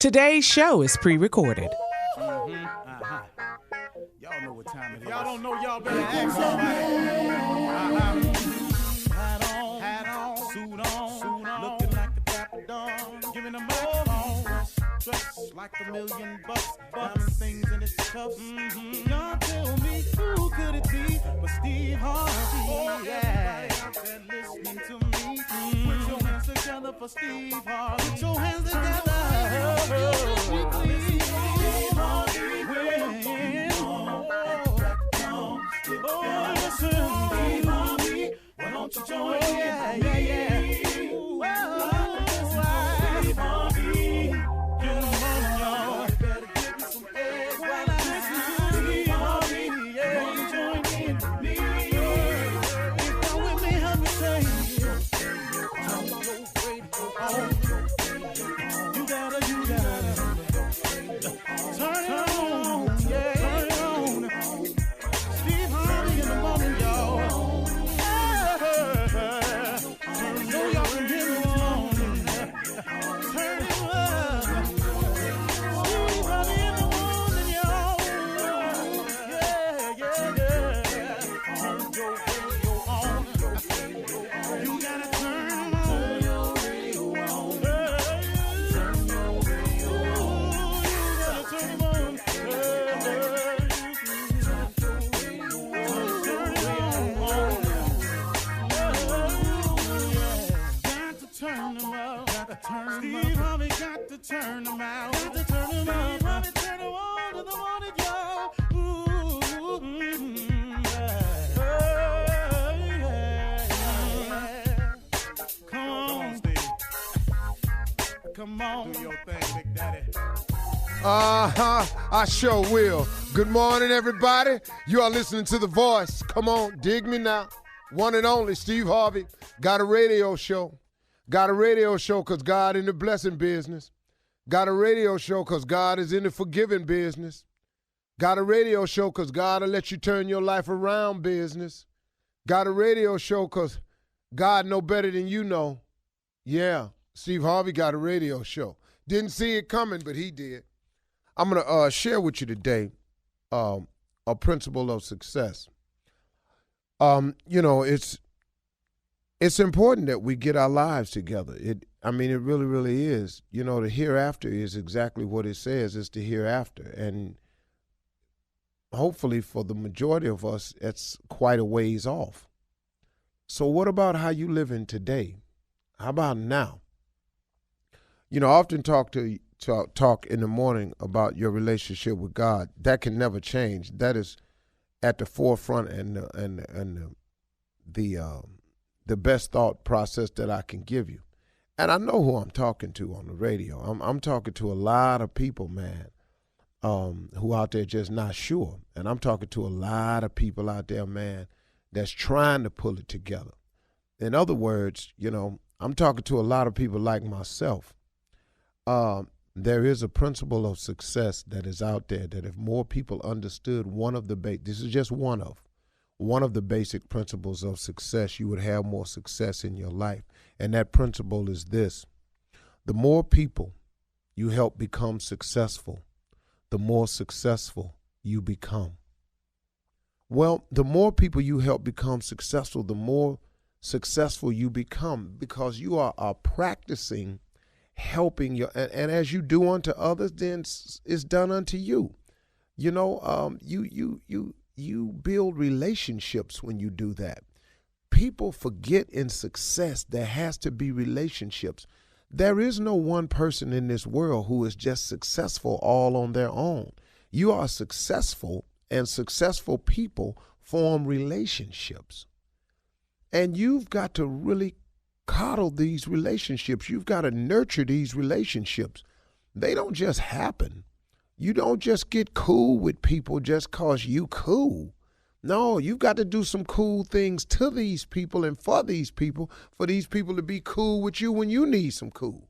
Today's show is pre-recorded. Y'all know what time it is. Y'all don't know, y'all better ask somebody. Hat on, suit on, looking like a dapper dog, giving them all dressed like $1,000,000, diamond things in its cuffs. Y'all tell me who could it be but Steve Harvey? Oh, yeah. Everybody out there listening to me, put your hands together for Steve Harvey. Put your hands together. Why don't you join me? Yeah. Ooh, Steve Harvey. Get 'em on, y'all. You better give me some eggs while I listen to Steve Harvey. Yeah, you join in with me. If you're with me, help me say, turn your radio on. You gotta turn it on. Yeah, turn it on. Steve Harvey in the morning, y'all. Steve Harvey got to turn them out. Got to turn them out. Harvey turn them on to the morning, y'all. Come on, Steve. Come on. Do your thing, Big Daddy. I sure will. Good morning, everybody. You are listening to The Voice. Come on, dig me now. One and only Steve Harvey. Got a radio show. Got a radio show because God in the blessing business. Got a radio show because God is in the forgiving business. Got a radio show because God will let you turn your life around business. Got a radio show because God know better than you know. Yeah, Steve Harvey got a radio show. Didn't see it coming, but he did. I'm going to share with you today a principle of success. It's important that we get our lives together. It really, really is. You know, the hereafter is exactly what it says. It's the hereafter. And hopefully for the majority of us, it's quite a ways off. So what about how you living today? How about now? You know, I often talk in the morning about your relationship with God. That can never change. That is at the forefront and the best thought process that I can give you. And I know who I'm talking to on the radio. I'm talking to a lot of people, man, who out there just not sure. And I'm talking to a lot of people out there, man, that's trying to pull it together. In other words, you know, I'm talking to a lot of people like myself. There is a principle of success that is out there that if more people understood this is just one of the basic principles of success, you would have more success in your life. And that principle is this: the more people you help become successful, the more successful you become. Well, the more people you help become successful, the more successful you become, because you are practicing helping and as you do unto others, then it's done unto you. You know, you build relationships when you do that. People forget in success there has to be relationships. There is no one person in this world who is just successful all on their own. You are successful, and successful people form relationships. And you've got to really coddle these relationships. You've got to nurture these relationships. They don't just happen. You don't just get cool with people just because you cool. No, you've got to do some cool things to these people and for these people to be cool with you when you need some cool.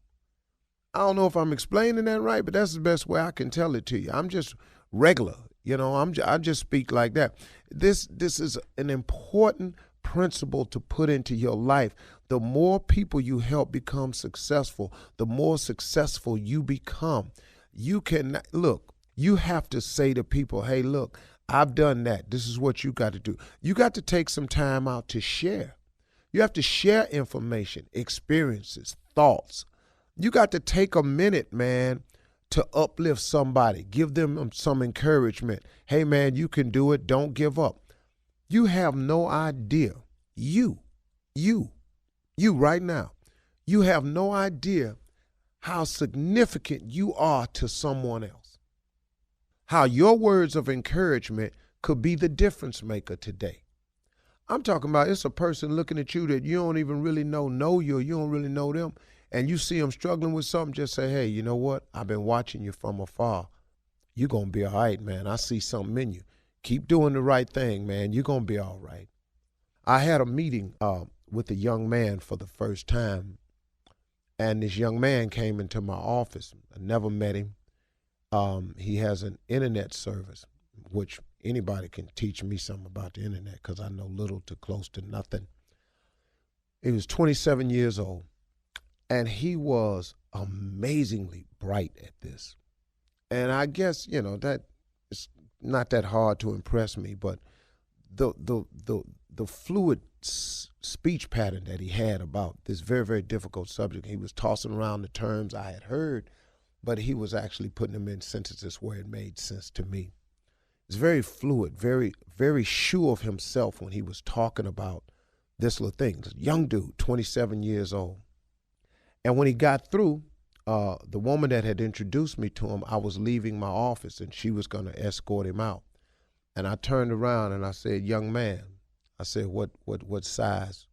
I don't know if I'm explaining that right, but that's the best way I can tell it to you. I'm just regular, you know, I just speak like that. This is an important principle to put into your life. The more people you help become successful, the more successful you become. You can, look, you have to say to people, hey, look, I've done that. This is what you got to do. You got to take some time out to share. You have to share information, experiences, thoughts. You got to take a minute, man, to uplift somebody. Give them some encouragement. Hey, man, you can do it. Don't give up. You have no idea. You right now, you have no idea how significant you are to someone else. How your words of encouragement could be the difference maker today. I'm talking about it's a person looking at you that you don't even really know you don't really know them, and you see them struggling with something, just say, hey, you know what? I've been watching you from afar. You're going to be all right, man. I see something in you. Keep doing the right thing, man. You're going to be all right. I had a meeting with a young man for the first time, and this young man came into my office. I never met him. He has an internet service, which anybody can teach me something about the internet because I know little to close to nothing. He was 27 years old, and he was amazingly bright at this. And I guess, that it's not that hard to impress me, but the fluid speech pattern that he had about this very, very difficult subject, he was tossing around the terms I had heard, but he was actually putting them in sentences where it made sense to me. It's very fluid, very, very sure of himself when he was talking about this little thing. Young dude, 27 years old. And when he got through, the woman that had introduced me to him, I was leaving my office and she was going to escort him out. And I turned around and I said, young man, I said, what size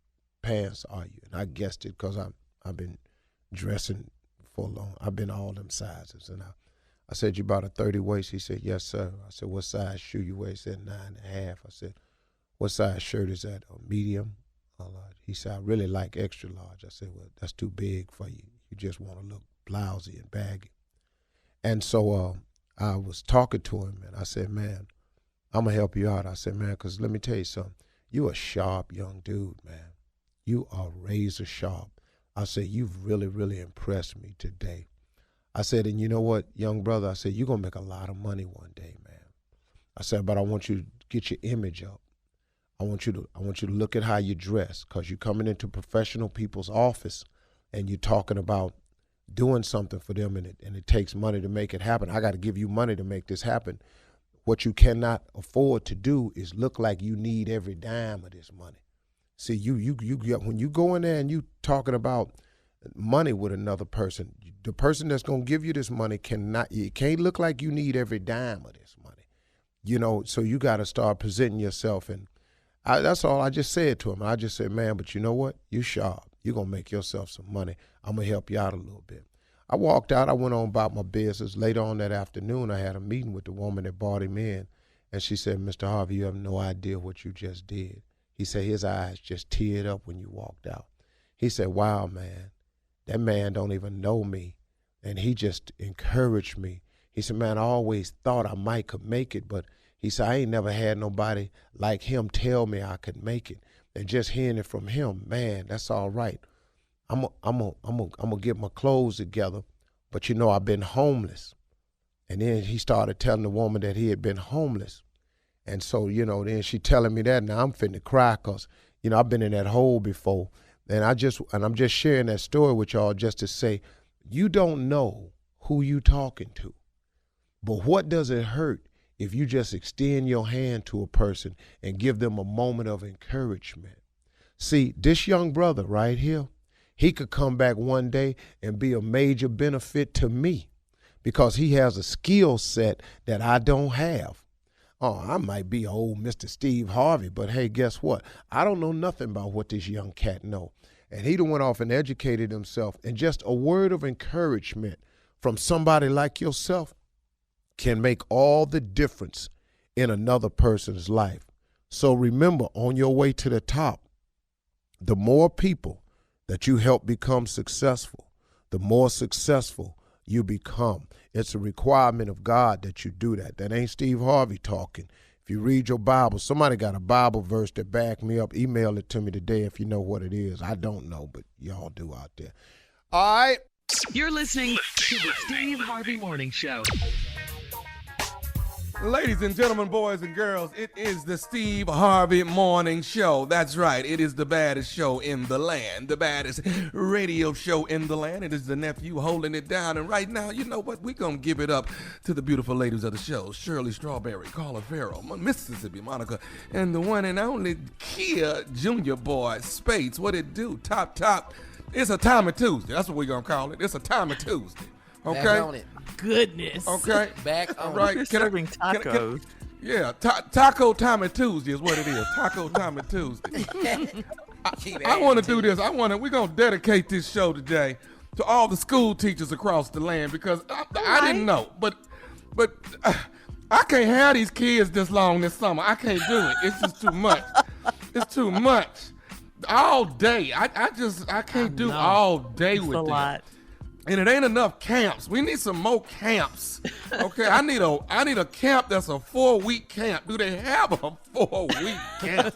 pants are you? And I guessed it because I've been dressing for long. I've been all them sizes. And I said, you about a 30 waist? He said, yes, sir. I said, what size shoe you wear? He said, 9.5. I said, what size shirt is that? A medium? He said, I really like extra large. I said, well, that's too big for you. You just want to look blousy and baggy. And so I was talking to him, and I said, man, I'm going to help you out. I said, man, because let me tell you something. You a sharp young dude, man. You are razor sharp. I said, you've really, really impressed me today. I said, and you know what, young brother? I said, you're going to make a lot of money one day, man. I said, but I want you to get your image up. I want you to look at how you dress, because you're coming into professional people's office and you're talking about doing something for them, and it takes money to make it happen. I got to give you money to make this happen. What you cannot afford to do is look like you need every dime of this money. See, you when you go in there and you talking about money with another person, the person that's going to give you this money it can't look like you need every dime of this money. So you got to start presenting yourself. And that's all I just said to him. I just said, man, but you know what? You sharp. You're going to make yourself some money. I'm going to help you out a little bit. I walked out. I went on about my business. Later on that afternoon, I had a meeting with the woman that brought him in. And she said, Mr. Harvey, you have no idea what you just did. He said his eyes just teared up when you walked out. He said, wow, man, that man don't even know me. And he just encouraged me. He said, man, I always thought I might could make it, but he said, I ain't never had nobody like him tell me I could make it. And just hearing it from him, man, that's all right. I'm gonna get my clothes together, but I've been homeless. And then he started telling the woman that he had been homeless. And so, then she telling me that. Now I'm finna cry because, I've been in that hole before. And I'm just sharing that story with y'all just to say, you don't know who you talking to. But what does it hurt if you just extend your hand to a person and give them a moment of encouragement? See, this young brother right here, he could come back one day and be a major benefit to me because he has a skill set that I don't have. Oh, I might be old Mr. Steve Harvey, but hey, guess what? I don't know nothing about what this young cat know. And he done went off and educated himself. And just a word of encouragement from somebody like yourself can make all the difference in another person's life. So remember, on your way to the top, the more people that you help become successful, the more successful you become. It's a requirement of God that you do that. That ain't Steve Harvey talking. If you read your Bible, somebody got a Bible verse that back me up. Email it to me today if you know what it is. I don't know, but y'all do out there. All right. You're listening to the Steve Harvey Morning Show. Ladies and gentlemen, boys and girls, it is the Steve Harvey Morning Show. That's right. It is the baddest show in the land, the baddest radio show in the land. It is the nephew holding it down. And right now, you know what? We're going to give it up to the beautiful ladies of the show. Shirley Strawberry, Carla Farrell, Mississippi Monica, and the one and only Kia Junior Boy Spates. What it do? Top. It's a Tommy Tuesday. That's what we're going to call it. It's a Tommy Tuesday. Okay? Back on it. Goodness. Okay. Back on right. it. Serving tacos. Yeah, Taco Tommy Tuesday is what it is. Taco Tommy Tuesday. I want to do this. We're going to dedicate this show today to all the school teachers across the land because I didn't know, but I can't have these kids this long this summer. I can't do it. It's just too much. It's too much. All day. I can't do all day with a them. lot. And it ain't enough camps. We need some more camps. Okay, I need a camp that's a 4-week camp. Do they have a 4-week camp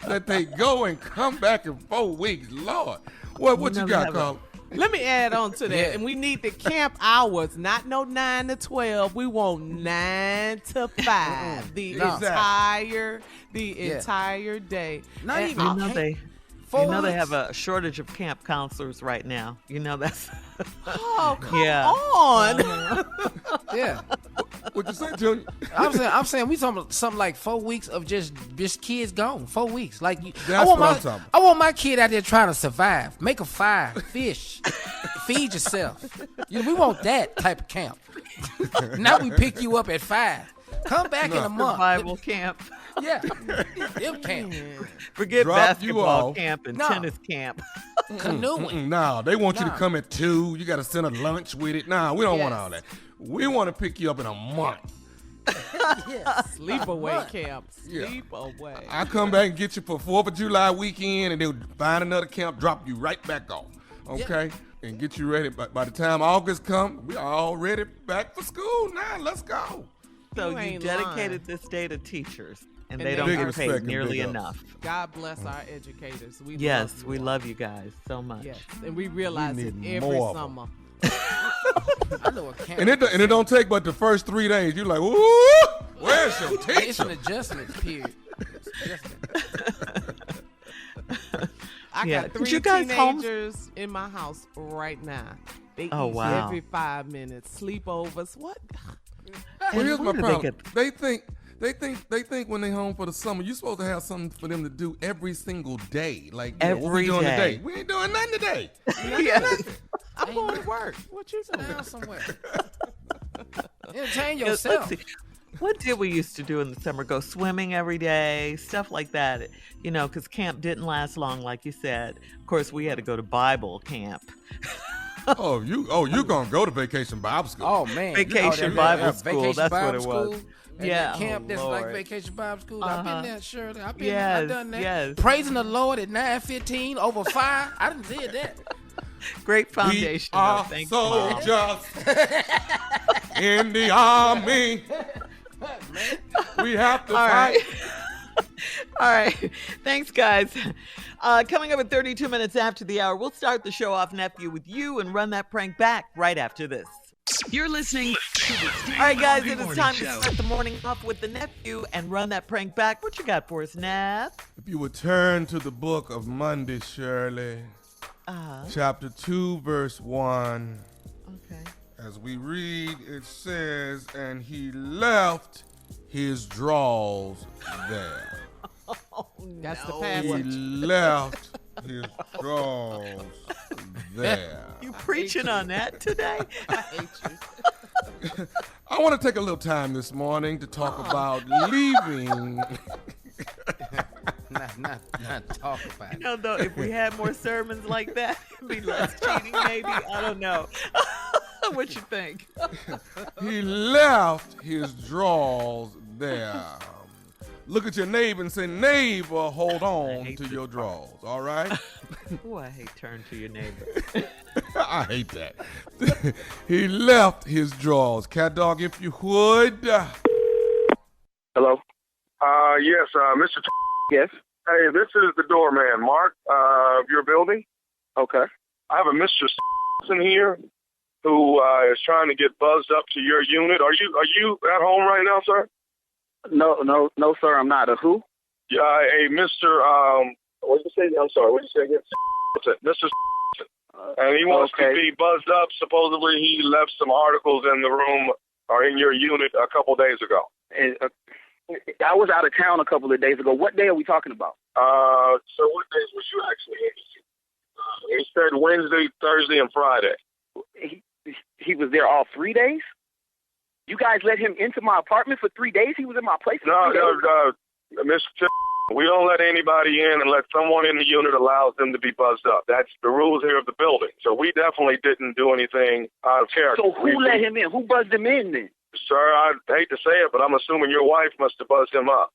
that they go and come back in 4 weeks? Lord, what you got, Carl? Let me add on to that. Yeah. And we need the camp hours, not no 9 to 12. We want 9 to 5. The entire day. Not And even You know they 4 they weeks? have a shortage of camp counselors right now. You know that's Oh, come Yeah. on. Yeah. What you say, Junior? I'm saying we talking about something like 4 weeks of just kids gone. 4 weeks. Like That's what I'm talking about. I want my kid out there trying to survive. Make a fire, fish, feed yourself. We want that type of camp. Now we pick you up at 5. Come back in a month. survival camp. Yeah. Them camp. Forget Drop you basketball off. camp and No. tennis camp. Canoeing. No, they want you to Nah. come at 2. You got to send a lunch with it. Nah, we don't want all that. We want to pick you up in a month. Sleepaway camp. Yeah. Sleepaway. I come back and get you for 4th of July weekend, and they'll find another camp, drop you right back off, okay? And get you ready. By the time August comes, we all ready back for school now. Let's go. So You you ain't dedicated lying. this day to teachers, and And they they don't Big get respect paid and nearly big ups. enough. God bless our educators. We Yes, love we you. love you guys so much. Yes, and we realize We it need every more of 'em. summer. I know a camp. And it don't take but the first 3 days. You're like, ooh, where's your It's an teacher? adjustment period. I Yeah. got Did 3 you guys teenagers in my house right now. They Oh, eat wow. every 5 minutes. Sleepovers. What? Well, here's my where do they problem. get- They think when they home for the summer, you're supposed to have something for them to do every single day. Like, what we Every doing day. today? We ain't doing nothing today. Yes. I'm going to work. What you Sit doing? down somewhere. Entertain Let's yourself. see. What did we used to do in the summer? Go swimming every day, stuff like that. Because camp didn't last long, like you said. Of course, we had to go to Bible camp. You gonna go to vacation Bible school? Oh man, Vacation Bible school, that's what it was. And Yeah. that camp that's like Lord. vacation Bible school. I've Uh-huh. been there, Shirley. I've Yes, done that. yes. Praising the Lord at 9:15 over 5. I done did that. Great foundation. We are though. Thank you. soldiers in the army. We have to All fight. right. All right. Thanks, guys. Coming up at 32 minutes after the hour, we'll start the show off, nephew, with you and run that prank back right after this. You're listening to the Steve All right, guys, it is time to start the morning off with the nephew and run that prank back. What you got for us, Nap? If you would turn to the book of Monday, Shirley, chapter 2, verse 1. Okay. As we read, it says, and he left his drawers there. That's the He passage. left his drawers there. You preaching on that today? I hate you. I want to take a little time this morning to talk about leaving. Not talk about it. No, though, if we had more sermons like that, it'd be less cheating, maybe. I don't know. What you think? He left his drawers there. Look at your neighbor and say, neighbor, hold on to your drawers, all right? Oh, I hate turn to your neighbor. I hate that. He left his drawers. Cat dog, if you would. Hello? Yes, Mr. Yes. Hey, this is the doorman, Mark, of your building. Okay. I have a Mr. in here who is trying to get buzzed up to your unit. Are you at home right now, sir? No, sir, I'm not. A who? A Mr. What did you say? I'm sorry. What did you say again? Mr. And he wants to be buzzed up. Supposedly, he left some articles in the room or in your unit a couple days ago. I was out of town a couple of days ago. What day are we talking about? So what days was you actually in? He said Wednesday, Thursday, and Friday. He was there all 3 days? You guys let him into my apartment for 3 days? He was in my place for 3 days? Mr. We don't let anybody in unless someone in the unit allows them to be buzzed up. That's the rules here of the building. So we definitely didn't do anything out of character. So who let him in? Who buzzed him in then? Sir, I hate to say it, but I'm assuming your wife must have buzzed him up.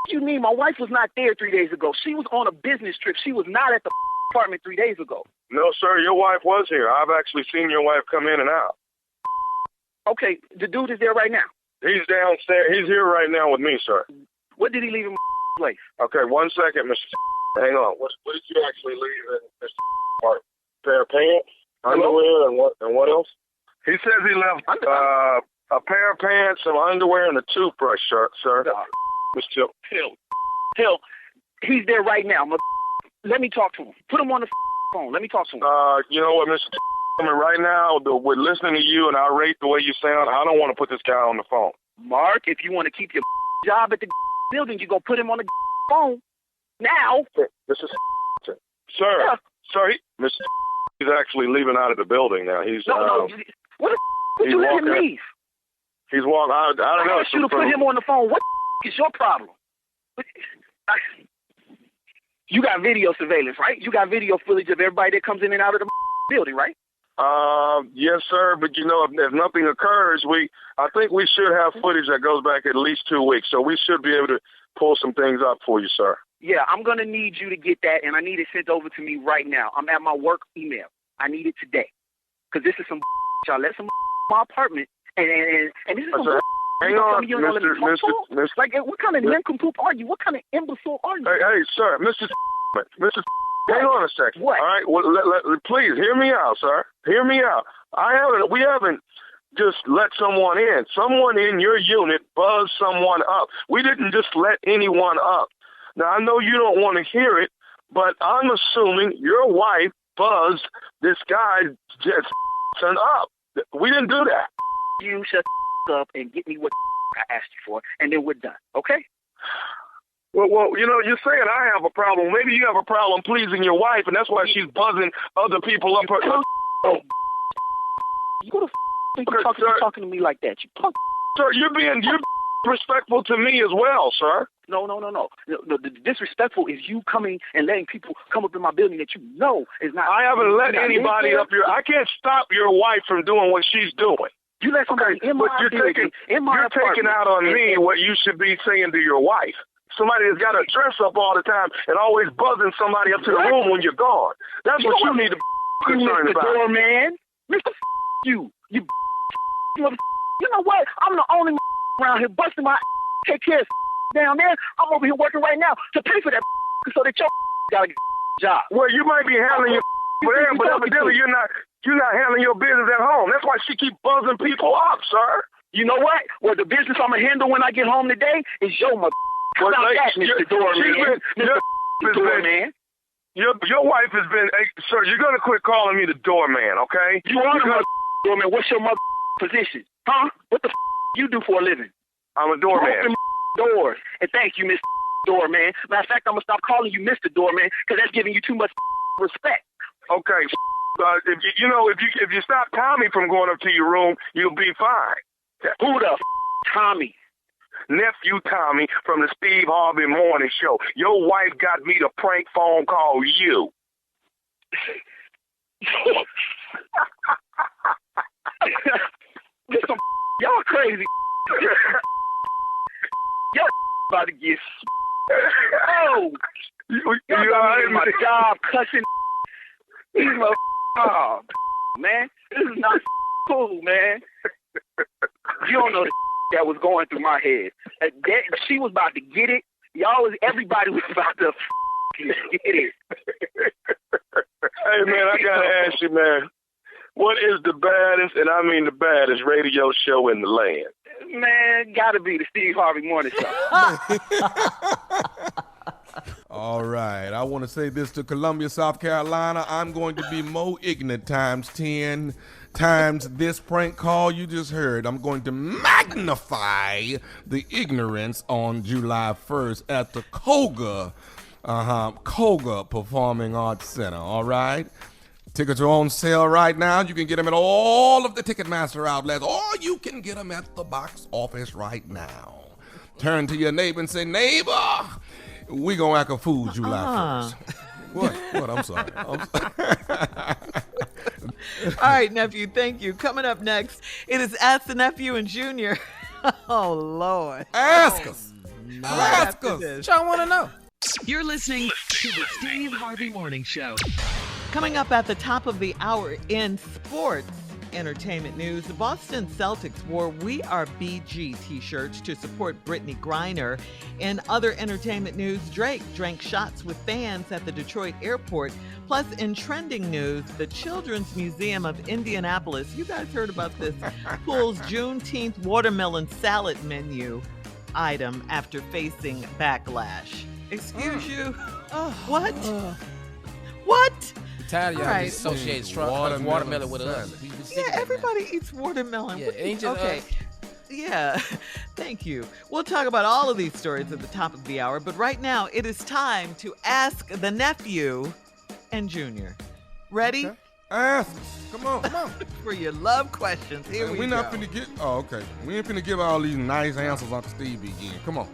You mean my wife was not there 3 days ago? She was on a business trip. She was not at the apartment 3 days ago. No, sir, your wife was here. I've actually seen your wife come in and out. Okay, the dude is there right now. He's downstairs. He's here right now with me, sir. What did he leave in my place? Okay, 1 second, Mr. Hang on. What did you actually leave in Mr. Part? Pair of pants, underwear, and what else? He says he left a pair of pants, some underwear, and a toothbrush, sir. Mr. Hill, he's there right now. Let me talk to him. Put him on the phone. Let me talk to him. You know what, Mr. Right now, we're listening to you, and I rate the way you sound. I don't want to put this guy on the phone. Mark, if you want to keep your job at the building, you go put him on the phone now. Mr. Sir, Yeah. Sorry, Mr. He's actually leaving out of the building now. He's No. What the would you let him leave? He's walking. I don't know. I asked you to put him on the phone. What is your problem? You got video surveillance, right? You got video footage of everybody that comes in and out of the building, right? Yes, sir. But you know, if nothing occurs, I think we should have footage that goes back at least 2 weeks. So we should be able to pull some things up for you, sir. Yeah, I'm gonna need you to get that, and I need it sent over to me right now. I'm at my work email. I need it today, cause this is some y'all let some my apartment, and this is some. Hang on, Mr. Like, what kind of nincompoop are you? What kind of imbecile are you? Hey, sir, Mr. Hang on a second. What? All right, well, please hear me out, sir. Hear me out. We haven't just let someone in. Someone in your unit buzzed someone up. We didn't just let anyone up. Now, I know you don't want to hear it, but I'm assuming your wife buzzed this guy just up. We didn't do that. You shut up and get me what I asked you for, and then we're done, okay? Well, you know, you're saying I have a problem. Maybe you have a problem pleasing your wife, and that's why she's buzzing other people up. You go to talking to me like that, you punk. Sir, you're respectful to me as well, sir. No. The disrespectful is you coming and letting people come up in my building that you know is not. I haven't let anybody up here. I can't stop your wife from doing what she's doing. You let somebody in my building, in my apartment. You're taking out on me what you should be saying to your wife. Somebody that's got to dress up all the time and always buzzing somebody up to the room when you're gone. That's what you need to be concerned about. Mr. Doorman, Mr. You know what? I'm the only around here busting my take care of down there. I'm over here working right now to pay for that so that your got a job. Well, you might be handling your there, but evidently you're not handling your business at home. That's why she keep buzzing people up, sir. You know what? Well, the business I'm gonna handle when I get home today is your mother. How about that, Mr. Doorman? Mr. Doorman. Your wife has been, sir, you're going to quit calling me the doorman, okay? You are the doorman. What's your mother position? Huh? What the you do for a living? I'm a doorman. Doors. And thank you, Mr. Doorman. Matter of fact, I'm going to stop calling you Mr. Doorman because that's giving you too much respect. Okay. If you stop Tommy from going up to your room, you'll be fine. Who the Tommy? Nephew Tommy from the Steve Harvey Morning Show. Your wife got me to prank phone call you. Y'all crazy. Y'all about to get. Oh, y'all got me in my job cussing. Oh, man, this is not cool, man. You don't know that was going through my head. She was about to get it. Everybody was about to get it. Hey, man, I got to ask you, man, what is the baddest, and I mean the baddest, radio show in the land? Man, got to be the Steve Harvey Morning Show. All right. I want to say this to Columbia, South Carolina. I'm going to be more ignorant times 10 times this prank call you just heard. I'm going to magnify the ignorance on July 1st at the Koga Performing Arts Center. All right? Tickets are on sale right now. You can get them at all of the Ticketmaster outlets, or you can get them at the box office right now. Turn to your neighbor and say, neighbor, we gonna act a fool July 1st. What? I'm sorry. All right, nephew, thank you. Coming up next, it is Ask the Nephew and Junior. Oh, Lord. Ask us. No. Ask us. What y'all want to know? You're listening to the Steve Harvey Morning Show. Coming up at the top of the hour in sports entertainment news, the Boston Celtics wore We Are BG t-shirts to support Brittany Griner. In other entertainment news, Drake drank shots with fans at the Detroit airport. Plus, in trending news, the Children's Museum of Indianapolis, you guys heard about this, pulls Juneteenth watermelon salad menu item after facing backlash. Excuse you? What? What? Tired of y'all associating watermelon with us. Yeah, everybody eats watermelon. Yeah, ain't just okay. Yeah, thank you. We'll talk about all of these stories at the top of the hour, but right now it is time to ask the nephew and Junior. Ready? Okay. Ask us. Come on. For your love questions. Here we go. We're not finna get. Oh, okay. We ain't finna give all these nice answers Uncle Steve again. Come on.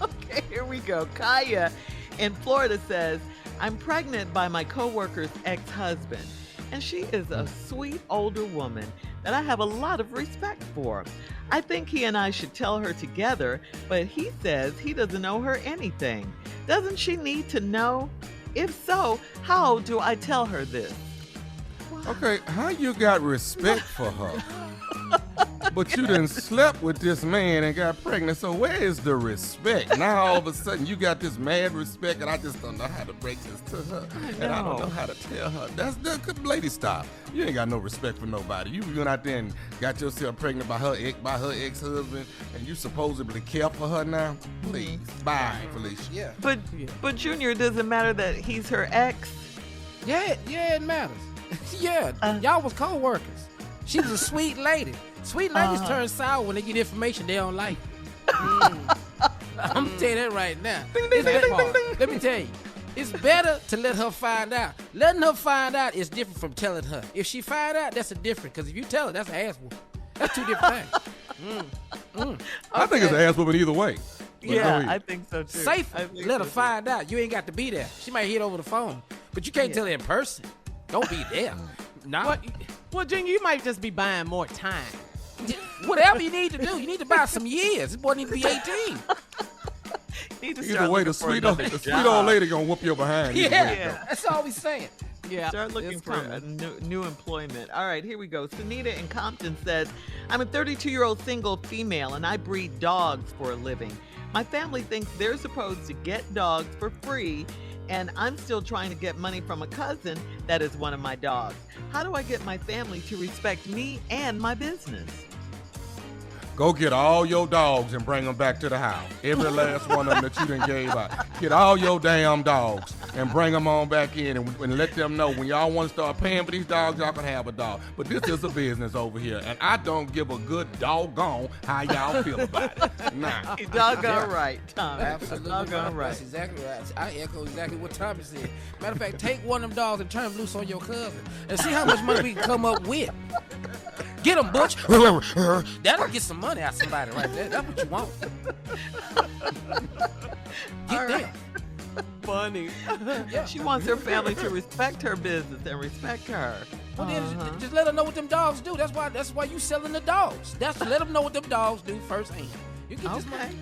Okay, here we go. Kaya in Florida says, I'm pregnant by my coworker's ex-husband, and she is a sweet older woman that I have a lot of respect for. I think he and I should tell her together, but he says he doesn't owe her anything. Doesn't she need to know? If so, how do I tell her this? Okay, how you got respect for her? But you done slept with this man and got pregnant, so where is the respect? Now all of a sudden you got this mad respect, and I just don't know how to break this to her. And I don't know how to tell her. That's the good lady style. You ain't got no respect for nobody. You went out there and got yourself pregnant by her ex-husband, and you supposedly care for her now? Please, bye, Felicia. Yeah. But Junior, does it matter that he's her ex? Yeah, it matters. Yeah, y'all was co-workers. She was a sweet lady. Sweet ladies turn sour when they get information they don't like. I'm telling you that right now. Let me tell you, it's better to let her find out. Letting her find out is different from telling her. If she find out, that's a different. Because if you tell her, that's an ass whooping. That's two different things. I think it's an ass whooping either way. Yeah, I think so too. Safe. Let her find out. You ain't got to be there. She might hit over the phone, but you can't tell her in person. Don't be there. Nah. Well, Junior, you might just be buying more time. Whatever you need to do, you need to buy some years. This boy need to be 18. Either way, the sweet old lady gonna whoop your behind. Yeah, that's all we saying. Yeah, start looking for a new employment. All right, here we go. Sunita in Compton says, I'm a 32-year-old single female, and I breed dogs for a living. My family thinks they're supposed to get dogs for free, and I'm still trying to get money from a cousin that is one of my dogs. How do I get my family to respect me and my business? Go get all your dogs and bring them back to the house. Every last one of them that you done gave out. Get all your damn dogs and bring them on back in and let them know when y'all want to start paying for these dogs, y'all can have a dog. But this is a business over here, and I don't give a good doggone how y'all feel about it. Nah. You're doggone right, Tommy. Absolutely. Doggone right. That's exactly right. I echo exactly what Tommy said. Matter of fact, take one of them dogs and turn them loose on your cousin and see how much money we can come up with. Get them, Butch. That'll get some money out of somebody right there. That's what you want. Get them. Funny. Yeah. She wants her family to respect her business and respect her. Well, then just let her know what them dogs do. That's why you selling the dogs. That's to let them know what them dogs do firsthand. You get this money.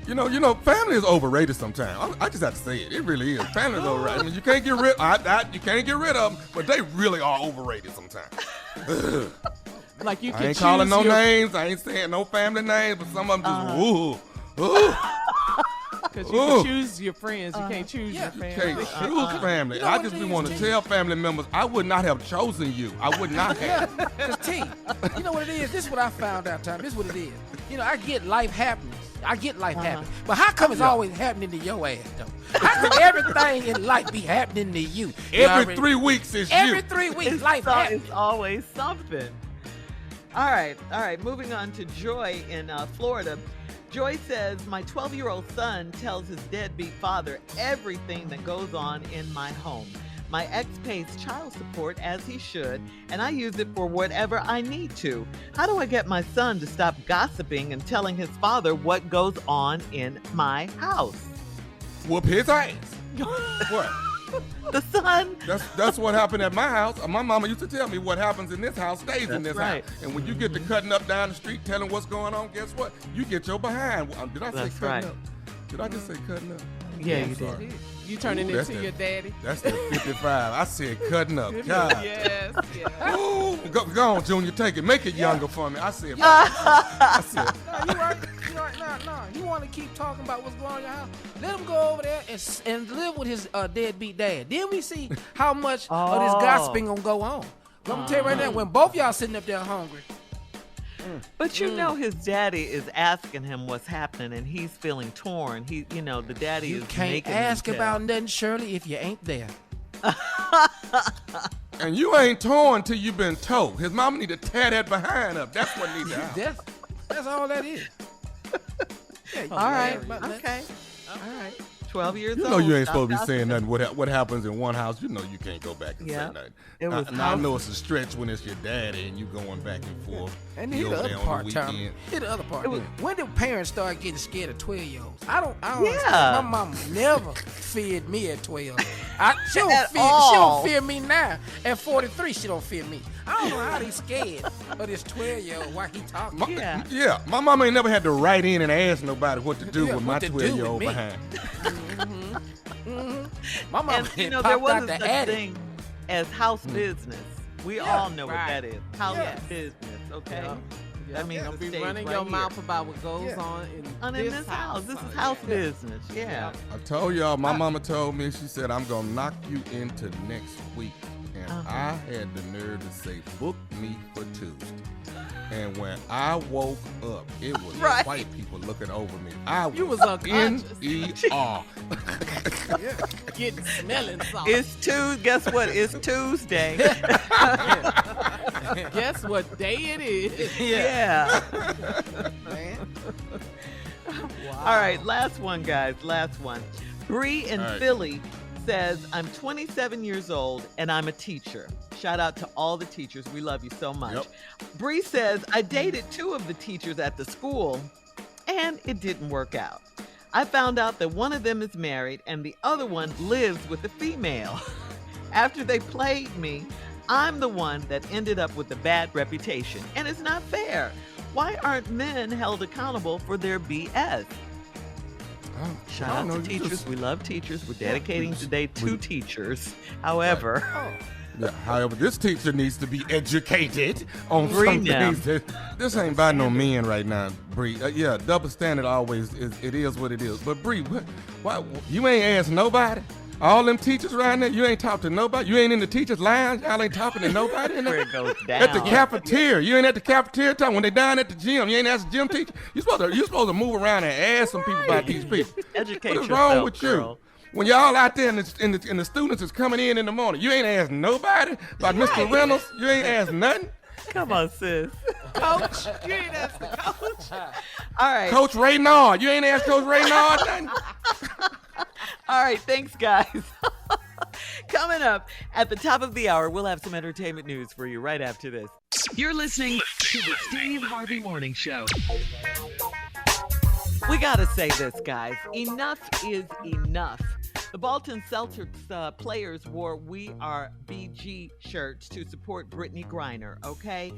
You know, family is overrated sometimes. I just have to say it. It really is. Family is overrated. I mean, you can't get rid of them, but they really are overrated sometimes. Like you can I ain't choose calling no your... names. I ain't saying no family names, but some of them just ooh. Because you can choose your friends. You can't choose your family. Can't choose family. You know I what just it be is, want to T? tell family members, I would not have chosen you. I would not have. Because T, you know what it is? This is what I found out, Tom. This is what it is. You know, I get life happenings. But how come it's always happening to your ass, though? How come everything in life be happening to you? Every 3 weeks is Every you. 3 weeks, life happens. It's always something. All right. Moving on to Joy in Florida. Joy says, my 12-year-old son tells his deadbeat father everything that goes on in my home. My ex pays child support as he should, and I use it for whatever I need to. How do I get my son to stop gossiping and telling his father what goes on in my house? Whoop his ass. What? The son. That's what happened at my house. My mama used to tell me what happens in this house stays in this right. house. And when you get to cutting up down the street telling what's going on, guess what? You get your behind. Did I say That's cutting right. up? Did I just say cutting up? Yeah, you Sorry. did. You turning Ooh, into your daddy. That's the 55. I said cutting up. God. Yes. Ooh, go on, Junior. Take it. Make it younger for me. I said. I said. No, you right. No. You want to keep talking about what's going on in your house? Let him go over there and live with his deadbeat dad. Then we see how much of this gossiping gonna go on. I'm gonna tell you right now, when both y'all sitting up there hungry. But you know his daddy is asking him what's happening, and he's feeling torn. The daddy You is can't making him ask tell. about nothing, Shirley, if you ain't there. And you ain't torn till you been told. His mama need to tear that behind up. That's what needs to happen. That's all that is. All right. Okay. All right. 12 years You old. know you ain't Stop supposed to be gossiping. saying nothing. What happens in one house, you know you can't go back and say nothing. It was I know it's a stretch when it's your daddy and you going back and forth. And You here's the over other there on part, the Tommy. weekend. Here's the other part. When did parents start getting scared of 12-year-olds? I don't Yeah. understand. My mom never feared me at 12. She At don't all. fear me now. At 43, she don't fear me. I don't know how they scared of this 12-year-old while he talking. Yeah. My mama ain't never had to write in and ask nobody what to do with my what to do 12-year-old with me. behind. My mom And had there popped wasn't out such the attic. thing as house business. We all know what that is. House Yeah. business, okay? Yeah. That means Don't it be stays running right your here. mouth about what goes Yeah. on in this house. This is house business. Yeah. I told y'all, my mama told me, she said, I'm going to knock you into next week. And I had the nerve to say, book me for Tuesday. And when I woke up, it was Right. white people looking over me. I You was in unconscious. ER. Getting smelling something. It's Tuesday. Guess what? It's Tuesday. Guess what day it is? Yeah. Man. All right, last one, guys. Last one. Bree in All right. Philly says, I'm 27 years old and I'm a teacher. Shout out to all the teachers. We love you so much. Yep. Bree says, I dated 2 of the teachers at the school and it didn't work out. I found out that one of them is married and the other one lives with a female. After they played me, I'm the one that ended up with a bad reputation, and it's not fair. Why aren't men held accountable for their BS? Shout out to teachers. We love teachers. We're dedicating today to teachers. However, Yeah, however, this teacher needs to be educated on Bree some now. things. This ain't by no men right now, Bree. Yeah, double standard always is what it is. But Bree, why you ain't asked nobody? All them teachers right there, you ain't talked to nobody. You ain't in the teachers' lounge. Y'all ain't talking to nobody. where it goes down. At the cafeteria, you ain't at the cafeteria time when they down at the gym. You ain't asked the gym teacher. You supposed to move around and ask some people about these people. Educate What is yourself, wrong with you? girl. When y'all out there and the students is coming in the morning, you ain't asked nobody about Mr. Reynolds. You ain't asked nothing. Come on, sis. Coach, you ain't asked the coach. All right. Coach Raynard, you ain't asked Coach Raynard nothing. All right. Thanks, guys. Coming up at the top of the hour, we'll have some entertainment news for you right after this. You're listening to the Steve Harvey Morning Show. We got to say this, guys. Enough is enough. The Boston Celtics players wore "We Are BG" shirts to support Brittany Griner, okay?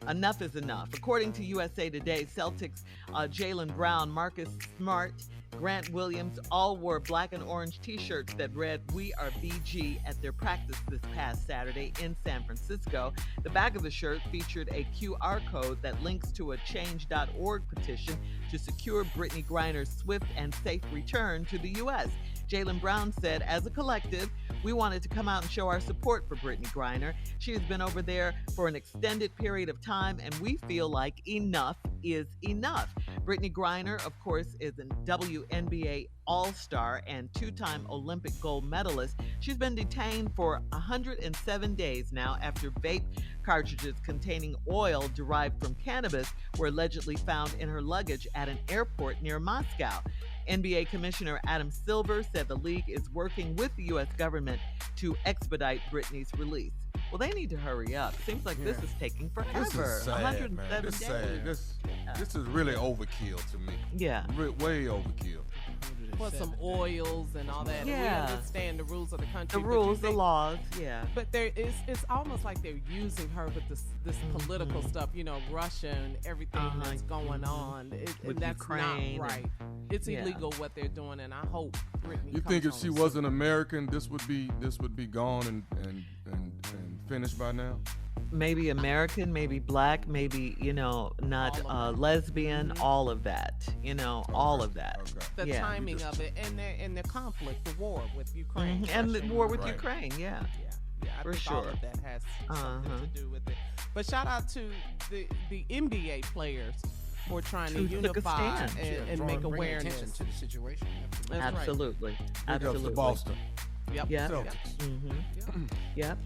Enough is enough. According to USA Today, Celtics Jaylen Brown, Marcus Smart, Grant Williams all wore black and orange T-shirts that read "We Are BG" at their practice this past Saturday in San Francisco. The back of the shirt featured a QR code that links to a Change.org petition to secure Brittany Griner's swift and safe return to the U.S. Jaylen Brown said, as a collective, we wanted to come out and show our support for Brittany Griner. She has been over there for an extended period of time, and we feel like enough is enough. Brittany Griner, of course, is a WNBA All-Star and two-time Olympic gold medalist. She's been detained for 107 days now after vape cartridges containing oil derived from cannabis were allegedly found in her luggage at an airport near Moscow. NBA Commissioner Adam Silver said the league is working with the U.S. government to expedite Brittany's release. Well, they need to hurry up. Seems like this is taking forever. This is sad, 107 man. This is days. sad. This is really overkill to me. Yeah. Way overkill. For some oils and all that. Yeah. We understand the rules of the country. The rules, the laws, yeah. But it's almost like they're using her with this political stuff, you know, Russia and everything that's going on. With that's Ukraine not right. It's illegal what they're doing, and I hope Brittany. You think if she wasn't American, this would be gone and finished by now? Maybe American, maybe black, maybe, you know, not lesbian, all of that, you know, all of that. Okay. The timing of it and the conflict, the war with Ukraine. And the war with Ukraine, yeah. I for think sure. all of that has something to do with it. But shout out to the NBA players for trying to unify and make awareness attention to the situation. That's Absolutely. Right. Absolutely. To Boston. Yep. Yep.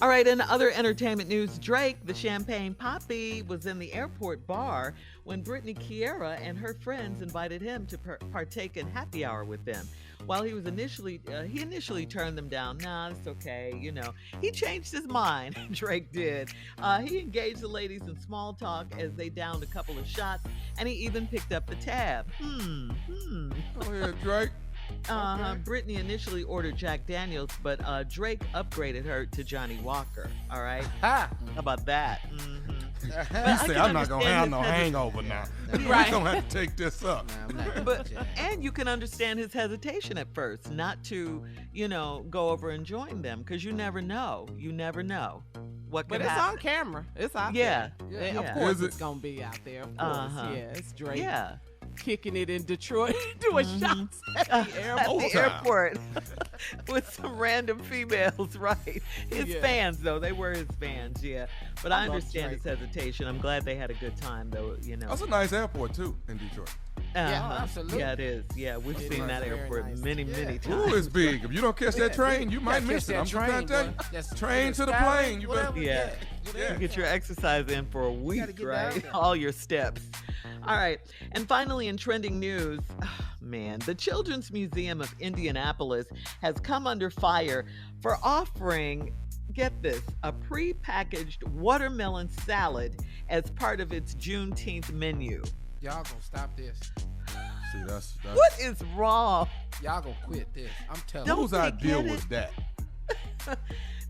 All right, in other entertainment news, Drake, the Champagne Papi, was in the airport bar when Brittany Kiera and her friends invited him to partake in happy hour with them. While he initially turned them down. Nah, it's okay, you know. He changed his mind, Drake did. He engaged the ladies in small talk as they downed a couple of shots, and he even picked up the tab. Oh yeah, Drake. Okay. Brittany initially ordered Jack Daniels, but Drake upgraded her to Johnny Walker. All right? How about that? He said, I'm not going to have no hangover now. Right. We're going to have to take this up. And you can understand his hesitation at first, not to, you know, go over and join them, because you never know. You never know what could happen. It's on camera. It's out there. Yeah. Of course it's going to be out there. Of course. Yeah, it's Drake. Yeah. Kicking it in Detroit, doing shots at the airport with some random females, right? His fans, though. They were his fans, yeah. But I understand his hesitation. I'm glad they had a good time, though, you know. That's a nice airport, too, in Detroit. Yeah, absolutely. Yeah, it is. Yeah, we've seen that airport many times. Ooh, it's big. If you don't catch that train, you might miss it. I'm just trying to tell you. Train to the plane. You better. Yeah. You get your exercise in for a week, right? All your steps. All right. And finally, in trending news, the Children's Museum of Indianapolis has come under fire for offering, get this, a pre-packaged watermelon salad as part of its Juneteenth menu. Y'all gonna stop this. See, that's what is wrong? Y'all gonna quit this. I'm telling you. Whose idea was that?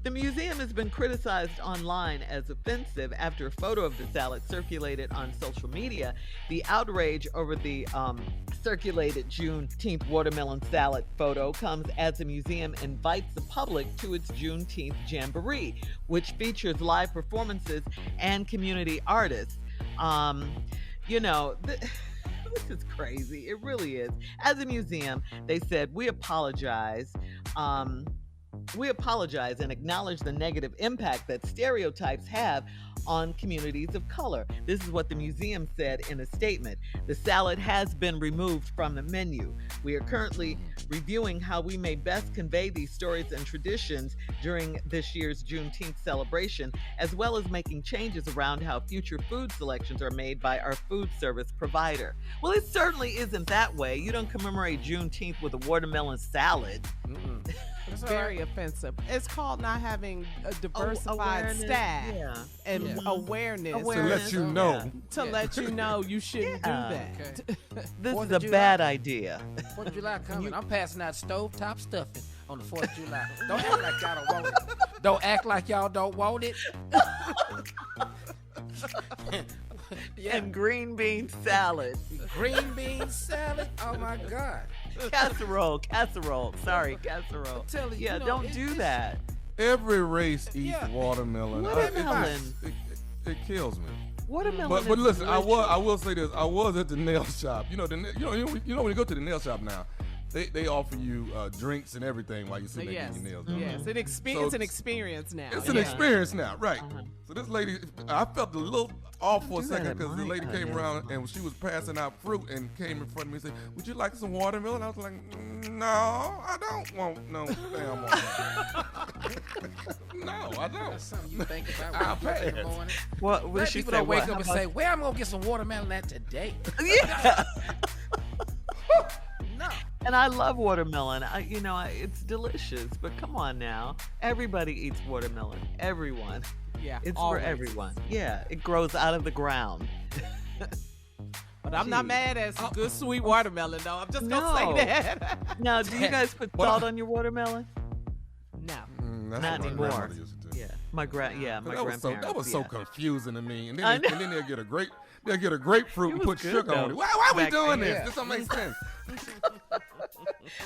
The museum has been criticized online as offensive after a photo of the salad circulated on social media. The outrage over the circulated Juneteenth watermelon salad photo comes as the museum invites the public to its Juneteenth Jamboree, which features live performances and community artists. You know, this is crazy. It really is. As a museum, they said, we apologize. We apologize and acknowledge the negative impact that stereotypes have on communities of color. This is what the museum said in a statement. The salad has been removed from the menu. We are currently reviewing how we may best convey these stories and traditions during this year's Juneteenth celebration, as well as making changes around how future food selections are made by our food service provider. Well, it certainly isn't that way. You don't commemorate Juneteenth with a watermelon salad. It's very offensive. It's called not having a diversified staff and awareness. To let you know. To let you know you shouldn't do that. This is a bad idea. 4th of July coming. I'm passing out stovetop stuffing. on the 4th of July. Don't act like y'all don't want it. Don't act like y'all don't want it. Yeah. And green bean salad. Green bean salad? Oh, my God. Casserole. Sorry, casserole. You, yeah, don't do that. Every race eats watermelon. Watermelon. It kills me. Watermelon. But listen, I will say this. I was at the nail shop. You know when you go to the nail shop now, they offer you drinks and everything while you're sitting there getting your nails done. Yes, it's an experience now. It's an experience now, right? So this lady, I felt a little off for a second because the lady came around and she was passing out fruit and came in front of me and said, "Would you like some watermelon?" I was like, "No, I don't want no damn watermelon." No, I don't. That's something you think about I'll when you wake up in the morning. What she people don't wake up and say, "Where I'm gonna get some watermelon at today?" Yeah. No. And I love watermelon. It's delicious. But come on now, everybody eats watermelon. Everyone. Yeah, it's always. for everyone. Yeah, it grows out of the ground. But I'm not mad at some good sweet watermelon, though. I'm just gonna say that. Now, do you guys put salt on your watermelon? No, not anymore. Yeah, my grandparents. That was so confusing to me. And then they'll get a grapefruit and put sugar on it. Why are we doing this? This don't make sense.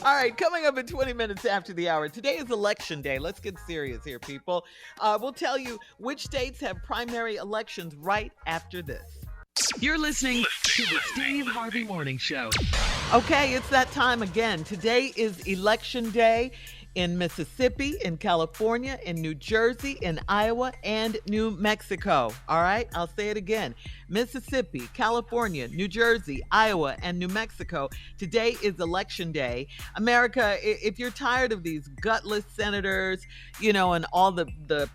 All right, coming up in 20 minutes after the hour. Today is election day. Let's get serious here, people. We'll tell you which states have primary elections right after this. You're listening to the Steve Harvey Morning Show. Okay, it's that time again. Today is election day in Mississippi, in California, in New Jersey, in Iowa, and New Mexico. All right, I'll say it again. Mississippi, California, New Jersey, Iowa, and New Mexico. Today is election day. America, if you're tired of these gutless senators, and all the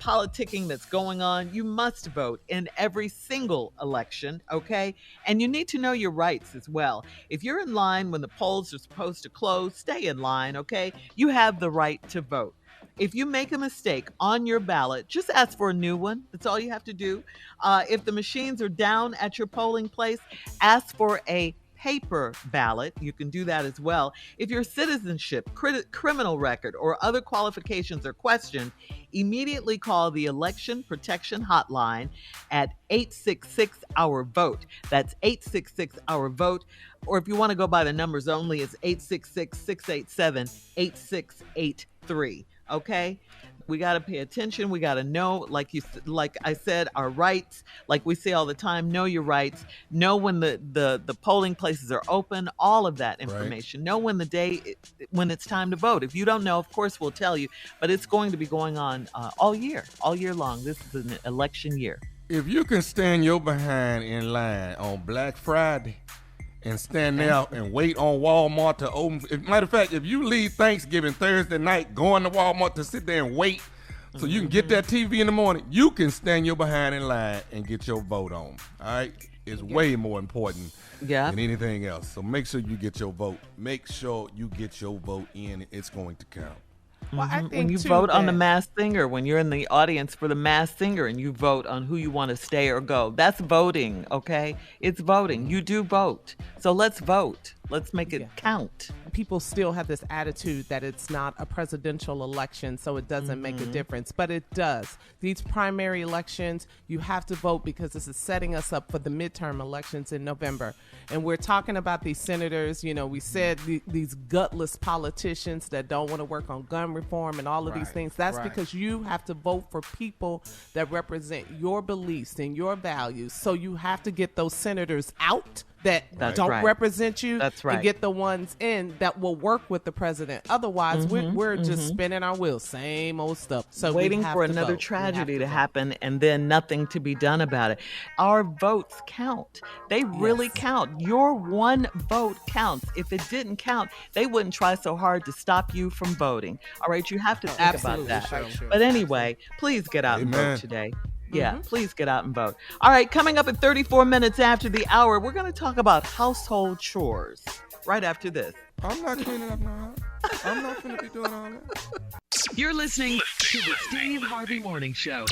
politicking that's going on, you must vote in every single election, okay? And you need to know your rights as well. If you're in line when the polls are supposed to close, stay in line, okay? You have the right to vote. If you make a mistake on your ballot, just ask for a new one. That's all you have to do. If the machines are down at your polling place, ask for a paper ballot. You can do that as well. If your citizenship, criminal record, or other qualifications are questioned, immediately call the Election Protection Hotline at 866-OUR-VOTE. That's 866-OUR-VOTE. Or if you want to go by the numbers only, it's 866-687-8683. Okay? We got to pay attention. We got to know, like I said, our rights. Like we say all the time, know your rights. Know when the polling places are open. All of that information. Right. Know when when it's time to vote. If you don't know, of course we'll tell you. But it's going to be going on all year long. This is an election year. If you can stand your behind in line on Black Friday and stand there and wait on Walmart to open. Matter of fact, if you leave Thanksgiving Thursday night going to Walmart to sit there and wait so you can get that TV in the morning, you can stand your behind in line and get your vote on. All right? It's way more important than anything else. So make sure you get your vote. Make sure you get your vote in. It's going to count. Well, I think when you vote on the Masked Singer, when you're in the audience for the Masked Singer and you vote on who you want to stay or go, that's voting, okay? It's voting. You do vote. So let's vote. Let's make it count. People still have this attitude that it's not a presidential election, so it doesn't make a difference. But it does. These primary elections, you have to vote because this is setting us up for the midterm elections in November. And we're talking about these senators, we said these gutless politicians that don't want to work on gun reform and all of these things. That's because you have to vote for people that represent your beliefs and your values. So you have to get those senators out that don't represent you and get the ones in that will work with the president. Otherwise, we're just spinning our wheels, same old stuff. So waiting for another tragedy to happen and then nothing to be done about it. Our votes count. They really count. Your one vote counts. If it didn't count, they wouldn't try so hard to stop you from voting. All right, you have to think about that. Sure. But anyway, please get out and vote today. Yeah, please get out and vote. All right, coming up at 34 minutes after the hour, we're going to talk about household chores right after this. I'm not cleaning up my house. I'm not going to be doing all that. You're listening to the Steve Harvey Morning Show.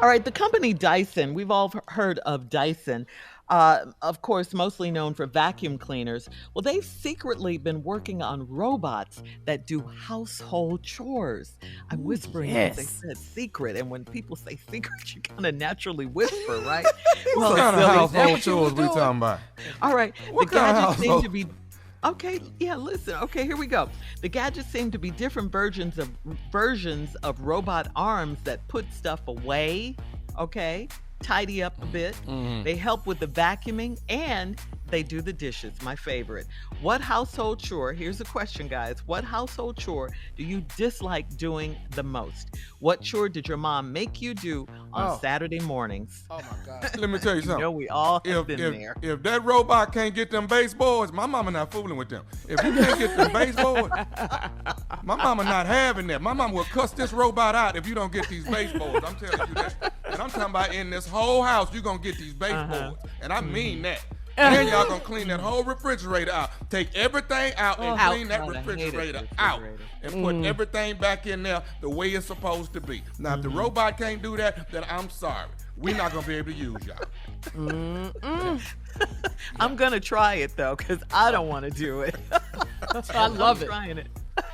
All right, the company Dyson, we've all heard of Dyson. Of course, mostly known for vacuum cleaners. Well, they've secretly been working on robots that do household chores. I'm whispering because they said secret, and when people say secret, you kind of naturally whisper, right? What kind of household chores we talking about? All right, What the kind of gadgets seem household? to be. Okay, yeah, listen. Okay, here we go. The gadgets seem to be different versions of robot arms that put stuff away, okay? Tidy up a bit. They help with the vacuuming and they do the dishes, my favorite. What household chore, here's the question, guys. What household chore do you dislike doing the most? What chore did your mom make you do on Saturday mornings? Oh, my God. Let me tell you something. You know we all have been there. If that robot can't get them baseboards, my mama not fooling with them. If you can't get them baseboards, my mama not having that. My mama will cuss this robot out if you don't get these baseboards. I'm telling you that. And I'm talking about in this whole house, you're going to get these baseboards. And I mean that. Then y'all gonna clean that whole refrigerator out. Take everything out and clean that refrigerator out. And put everything back in there the way it's supposed to be. Now, if the robot can't do that, then I'm sorry. We're not gonna be able to use y'all. I'm gonna try it though, because I don't want to do it. I love it. Trying it.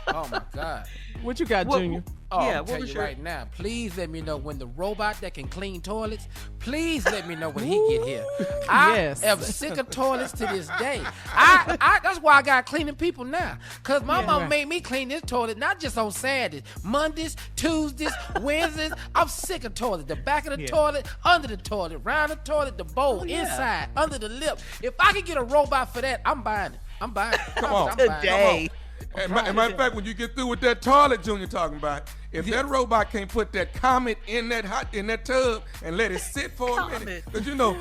Oh, my God. What you got, Junior? Oh, Yeah, I'll tell you right now. Please let me know when the robot that can clean toilets, please let me know when he get here. I am sick of toilets to this day. That's why I got cleaning people now. Because my mama made me clean this toilet, not just on Saturdays, Mondays, Tuesdays, Wednesdays. I'm sick of toilets. The back of the toilet, under the toilet, round the toilet, the bowl, inside, under the lip. If I could get a robot for that, I'm buying it. I'm buying it. Come on. Today. And matter of fact, when you get through with that toilet Junior talking about, if that robot can't put that Comet in that tub and let it sit for a minute, because you know,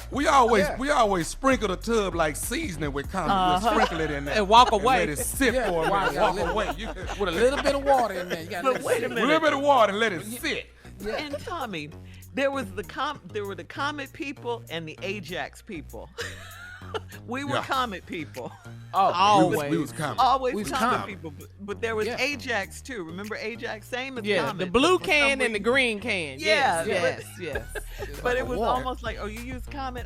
we always sprinkle the tub like seasoning with Comet. We'll sprinkle it in there And walk away. And let it sit for a minute. Walk away. With a little bit of water in there. You gotta let it Wait a sit. minute. A little bit of water and let it sit. And Tommy, there were the Comet people and the Ajax people. We were Comet people. Always. We was Comet. Always We was Comet Comet. people. But there was Ajax too. Remember Ajax? Same as Yeah, Comet. the blue but for can some and the reason- green can. Yeah, Yes. But it was water. almost like, oh, you use Comet?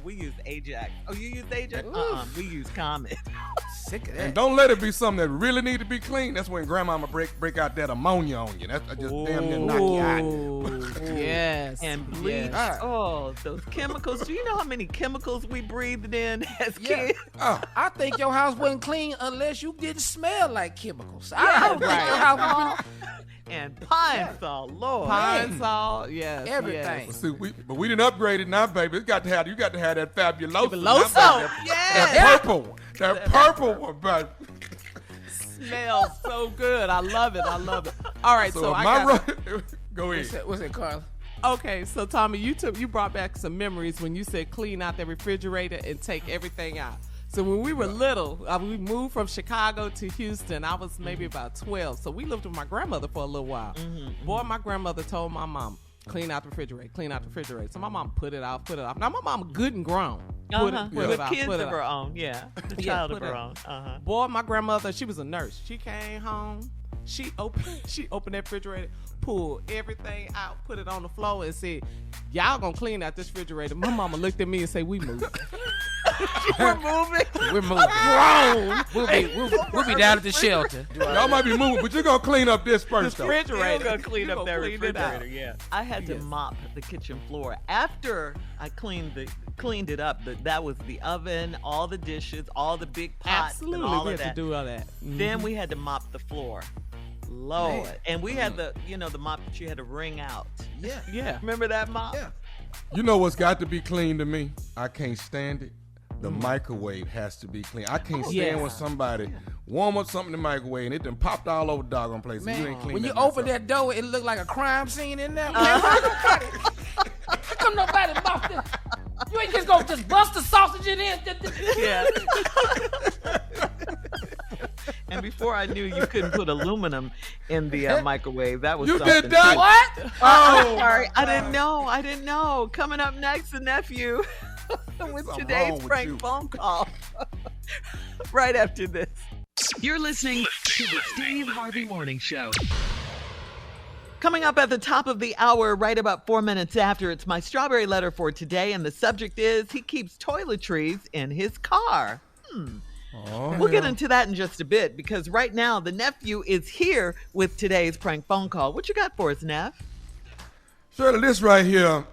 We use Ajax. Oh, you use Ajax? We use Comet. Sick of that. And don't let it be something that really need to be clean. That's when grandmama break out that ammonia on you. That's just damn near knock you out. Ooh, yes. And bleach. Yes. Oh, those chemicals. Do you know how many chemicals we breathed in as kids? I think your house wasn't clean unless you didn't smell like chemicals. I don't think your house was And pine saw, Lord. Pine salt, yes. everything. Yes. See, we didn't upgrade it now, baby. You got to have that fabuloso. Fabuloso, That purple one. That purple one, baby. Smells so good. I love it. All right, so I got Go ahead. What's that, Carla? Okay, so Tommy, you brought back some memories when you said clean out the refrigerator and take everything out. So when we were little, we moved from Chicago to Houston. I was maybe about 12. So we lived with my grandmother for a little while. Boy, my grandmother told my mom, clean out the refrigerator. So my mom put it out. Now my mom good and grown. Put it With out, kids put it of out. her own, a child of put her it own. Boy, my grandmother, she was a nurse. She came home. She opened that refrigerator, pulled everything out, put it on the floor, and said, "Y'all gonna clean out this refrigerator." My mama looked at me and said, "We moving." We're moving. We're moving. Grown. We'll be down at the shelter. Y'all might be moving, but you're going to clean up this first, though. Refrigerator. You're gonna clean You up that gonna clean it out. refrigerator. Yeah, I had to mop the kitchen floor after I cleaned it up. That was the oven, all the dishes, all the big pots, Absolutely, and all we of had that. to do all that. Then we had to mop the floor. Lord, and we had the mop that you had to wring out. Yeah. Remember that mop? Yeah. You know what's got to be clean to me? I can't stand it. The microwave has to be clean. I can't stand when somebody warm up something in the microwave and it done popped all over the doggone place. And you ain't clean When you that mess open up. that door, it looked like a crime scene in there. How come nobody mouth this? You ain't just gonna just bust the sausage in there. Yeah. And before I knew you couldn't put aluminum in the microwave, that was You something did that? too. What? Oh, sorry, I didn't know. Coming up next, the nephew with Something today's wrong with prank you. phone call. Right after this. You're listening to the Steve Harvey Morning Show. Coming up at the top of the hour, right about 4 minutes after, it's my strawberry letter for today, and the subject is he keeps toiletries in his car. We'll get into that in just a bit, because right now the nephew is here with today's prank phone call. What you got for us, Neff? Shirley, this right here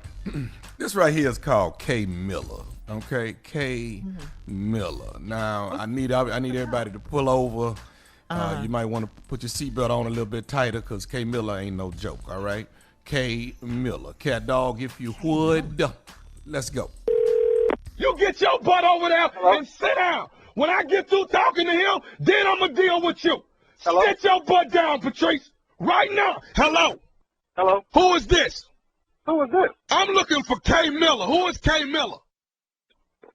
is called K. Miller. Okay, K. Miller. Now I need everybody to pull over. You might want to put your seatbelt on a little bit tighter, because K. Miller ain't no joke. All right, K. Miller, cat dog, if you would. Let's go. You get your butt over there and sit down. When I get through talking to him, then I'm going to deal with you. Sit your butt down, Patrice, right now. Hello. Hello? Who is this? Who is this? I'm looking for K. Miller. Who is K. Miller?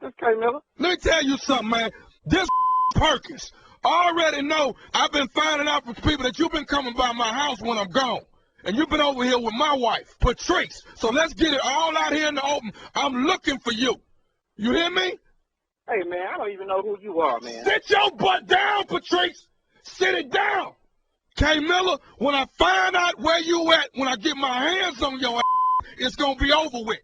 This K. Miller? Let me tell you something, man. This Perkins, I already know I've been finding out from people that you've been coming by my house when I'm gone. And you've been over here with my wife, Patrice. So let's get it all out here in the open. I'm looking for you. You hear me? Hey, man, I don't even know who you are, man. Sit your butt down, Patrice. Sit it down. K. Miller, when I find out where you at, when I get my hands on your ass, it's going to be over with.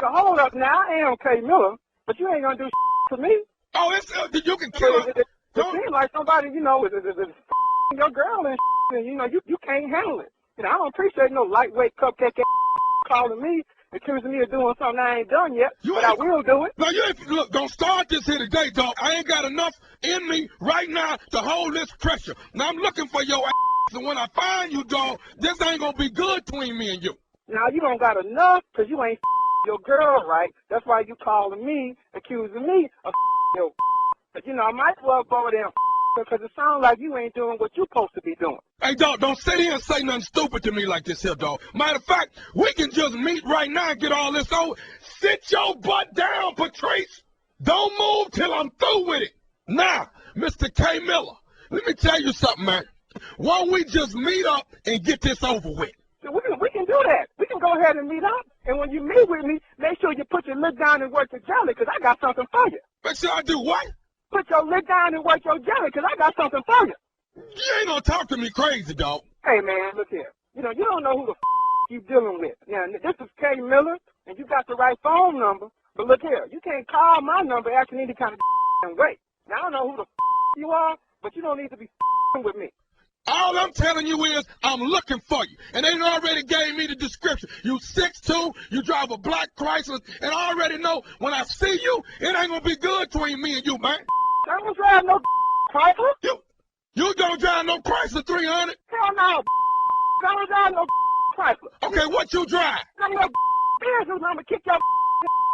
So hold up now. I am K. Miller, but you ain't going to do to me. Oh, you can kill her. It seems like somebody, you know, is your girl and you know, you can't handle it. You know, I don't appreciate no lightweight cupcake calling me, accusing me of doing something I ain't done yet, but I will do it. No, look, don't start this here today, dog. I ain't got enough in me right now to hold this pressure. Now I'm looking for your ass, and when I find you, dog, this ain't gonna be good between me and you. Now you don't got enough, because you ain't your girl right. That's why you calling me, accusing me of your. But you know, I might as well go over there and because it sounds like you ain't doing what you supposed to be doing. Hey, dog, don't sit here and say nothing stupid to me like this here, dog. Matter of fact, we can just meet right now and get all this over. Sit your butt down, Patrice. Don't move till I'm through with it. Now, Mr. K. Miller, let me tell you something, man. Why don't we just meet up and get this over with? So we can do that. We can go ahead and meet up. And when you meet with me, make sure you put your lip down and work your jelly, because I got something for you. Make sure I do what? Put your lip down and work your jelly, because I got something for you. You ain't gonna talk to me crazy, dog. Hey, man, look here. You know, you don't know who the you dealing with. Now, this is K. Miller, and you got the right phone number. But look here, you can't call my number asking any kind of way. Now, I don't know who the you are, but you don't need to be with me. All I'm telling you is I'm looking for you. And they already gave me the description. You 6'2", you drive a black Chrysler, and I already know when I see you, it ain't gonna be good between me and you, man. I don't drive no Chrysler. You don't drive no Chrysler 300? Hell no. I don't drive no Chrysler. Okay, what you drive? I'm no business. I'm gonna kick your.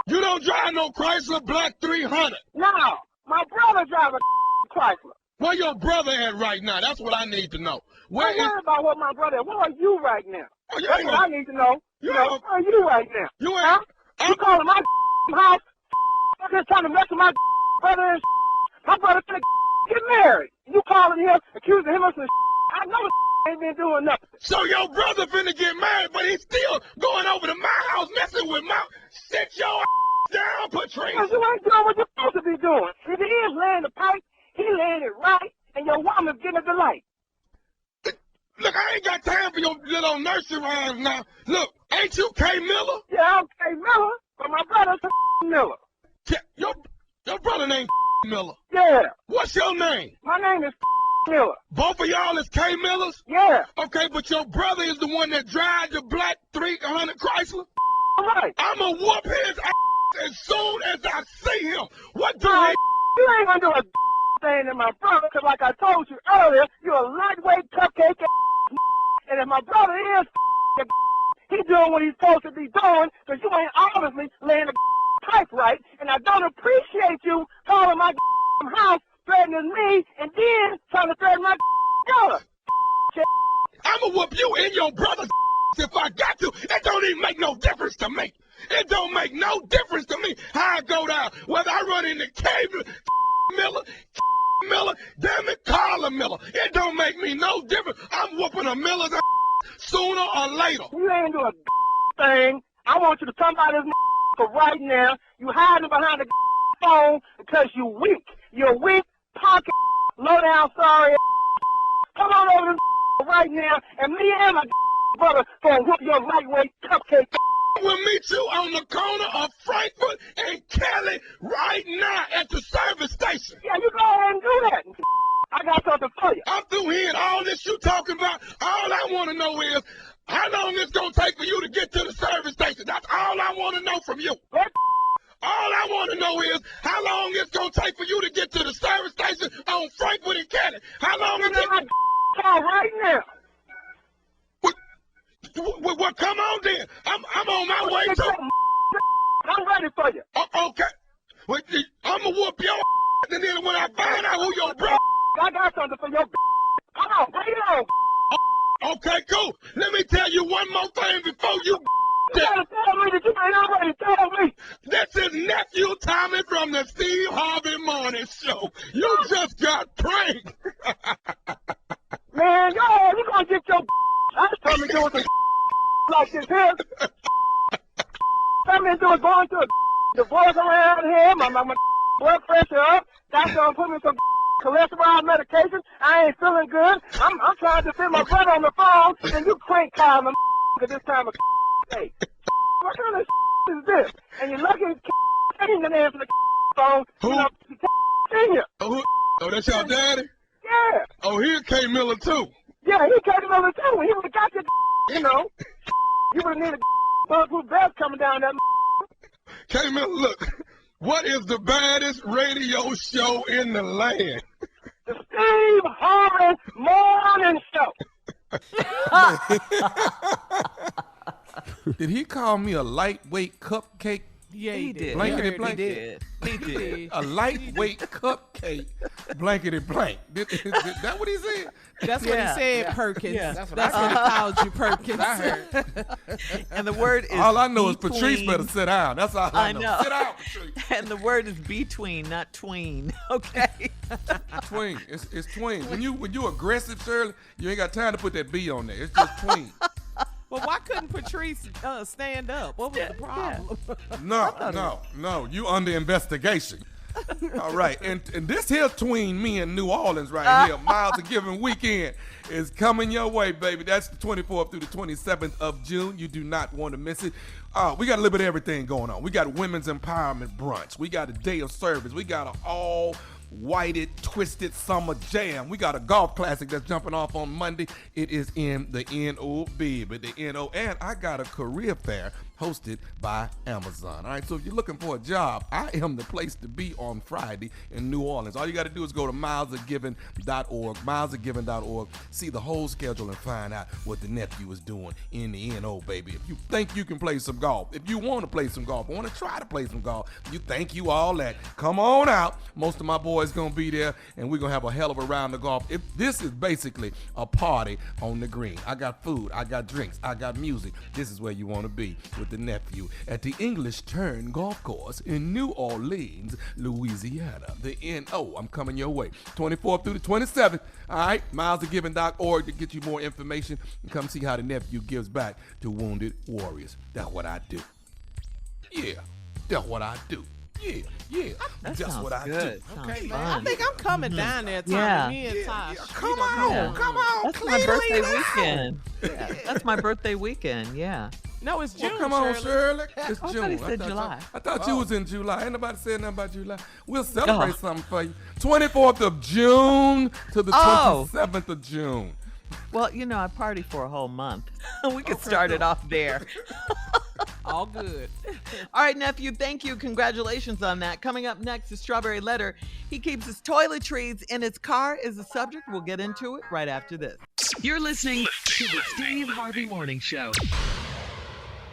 You don't drive no Chrysler black 300? No, my brother drives a Chrysler. Where your brother at right now? That's what I need to know. Don't worry about what my brother is. Where are you right now? Oh, That's what I need to know. Where are you right now? You calling my house? I'm just trying to mess with my brother and my brother finna get married. You calling him, accusing him of some I know ain't been doing nothing. So your brother finna get married, but he's still going over to my house messing with my... Sit your down, Patrice. Because you ain't doing what you're supposed to be doing. If he is laying the pipe, he laying it right, and your woman's getting a delight. Look, I ain't got time for your little nursery rhymes now. Look, ain't you K. Miller? Yeah, I'm K. Miller, but my brother's Miller. Your brother named Miller? Yeah. What's your name? My name is Miller. Both of y'all is K. Millers? Yeah. Okay, but your brother is the one that drives the black 300 Chrysler? All right. I'ma whoop his ass as soon as I see him. What do You ain't gonna do a thing to my brother, because like I told you earlier, you're a lightweight cupcake and if my brother is he doing what he's supposed to be doing, because you ain't obviously laying the pipe right, and I don't appreciate you calling my house, threatening me, and then trying to threaten my daughter. I'ma whoop you and your brother if I got to. It don't even make no difference to me. It don't make no difference to me how I go down, whether I run into K. Miller, damn it, Carla Miller. It don't make me no difference. I'm whooping a Miller's sooner or later. You ain't doing a thing. I want you to come out of this right now. You hiding behind the phone because you weak. You're weak, pocket, low down, sorry. Come on over this right now, and me and my brother gonna whoop your lightweight cupcake. We'll meet you on the corner of Frankfurt and Kelly right now at the service station. Yeah, you go ahead and do that. I got something for you. I'm through hearing all this you talking about. All I want to know is how long it's going to take for you to get to the service station. That's all I want to know from you. What? All I want to know is how long it's going to take for you to get to the service station on Frankfurt and Kelly. How long is it? Call right now. Well, come on then. I'm on my way to. I'm ready for you. Okay. Well, I'm going to whoop your and then when I find out who your bro. I got something for your. Come on, bring it on. Okay, cool. Let me tell you one more thing before you. You gotta tell me that you ain't already told me. This is nephew Tommy from the Steve Harvey Morning Show. You just got pranked. Man, you gonna get your. I was telling me doing some like this here. Tell me doing going to a divorce around here. My blood pressure up. That's gonna put me some cholesterol medication. I ain't feeling good. I'm trying to fit my brother on the phone, and you crank calling him at this time of day. What kind of is this? And you're lucky taking the answer the phone. Who? You know, senior. Oh, that's your daddy? Yeah. Oh, here's K. Miller too. Yeah, he came Miller too. He would have got your, you know. You would have needed bulletproof vest coming down that. K. Miller, look. What is the baddest radio show in the land? The Steve Harvey Morning Show. Did he call me a lightweight cupcake? Yeah, he did. Blankety blank. He did. A lightweight cupcake, blankety blank. Is that what he said? That's what he said, Perkins. Yeah, That's what he called you, Perkins. I heard. And the word is all I know is between. Patrice better sit down. That's all I know. Sit down, Patrice. And the word is between, not tween. Okay. Tween. It's tween. When you aggressive, Shirley, you ain't got time to put that B on there. It's just tween. Well, why couldn't Patrice stand up? What was the problem? No. You under investigation. All right. And this here tween me in New Orleans right here, Miles of Giving Weekend is coming your way, baby. That's the 24th through the 27th of June. You do not want to miss it. We got a little bit of everything going on. We got women's empowerment brunch. We got a day of service. We got an all whited, twisted summer jam. We got a golf classic that's jumping off on Monday. It is in the NOB, but the NO, and I got a career fair hosted by Amazon. All right, so if you're looking for a job, I am the place to be on Friday in New Orleans. All you got to do is go to milesofgiving.org, milesofgiving.org, see the whole schedule and find out what the nephew is doing in the NO, baby. If you think you can play some golf, if you want to play some golf, want to try to play some golf, you think you all that, come on out. Most of my boys going to be there, and we're going to have a hell of a round of golf. This is basically a party on the green. I got food, I got drinks, I got music. This is where you want to be with the nephew at the English Turn Golf Course in New Orleans, Louisiana. The NO, I'm coming your way. 24th through the 27th. All right, milesofgiving.org to get you more information and come see how the nephew gives back to wounded warriors. That's what I do. Yeah, that's what I do. Yeah. That's what I do. Okay, man. I think I'm coming down there, Tommy. Yeah. Me and Tosh. Come on. That's my birthday weekend. That's my birthday weekend, yeah. No, it's June. Well, come on, Shirley. It's I June. thought he said July. I thought you was in July. Ain't nobody said nothing about July. We'll celebrate something for you. 24th of June to the 27th of June. Well, I party for a whole month. We could start it off there. All good. All right, nephew, thank you. Congratulations on that. Coming up next is Strawberry Letter. He keeps his toiletries in his car is the subject. We'll get into it right after this. You're listening to the Steve Harvey Morning Show.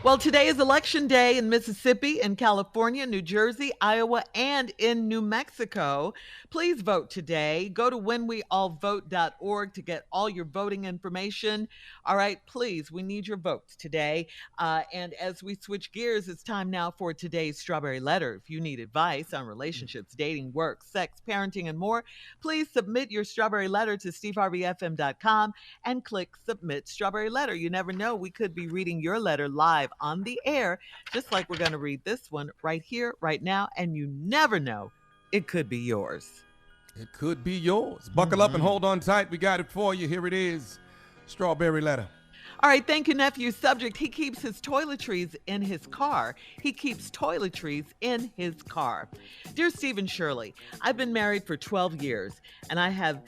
Well, today is Election Day in Mississippi, in California, New Jersey, Iowa, and in New Mexico. Please vote today. Go to whenweallvote.org to get all your voting information. All right, please, we need your votes today. And as we switch gears, it's time now for today's Strawberry Letter. If you need advice on relationships, dating, work, sex, parenting, and more, please submit your Strawberry Letter to steveharveyfm.com and click Submit Strawberry Letter. You never know, we could be reading your letter live on the air, just like we're going to read this one right here, right now, and you never know, it could be yours. It could be yours. Buckle up and hold on tight. We got it for you. Here it is. Strawberry Letter. All right, thank you, nephew. Subject, he keeps his toiletries in his car. He keeps toiletries in his car. Dear Stephen Shirley, I've been married for 12 years, and I have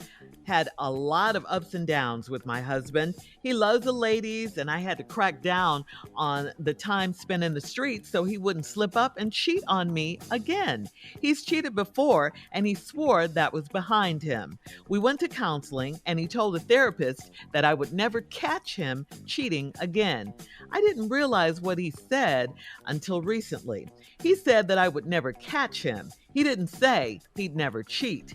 had a lot of ups and downs with my husband. He loves the ladies, and I had to crack down on the time spent in the streets so he wouldn't slip up and cheat on me again. He's cheated before, and he swore that was behind him. We went to counseling, and he told the therapist that I would never catch him cheating again. I didn't realize what he said until recently. He said that I would never catch him. He didn't say he'd never cheat.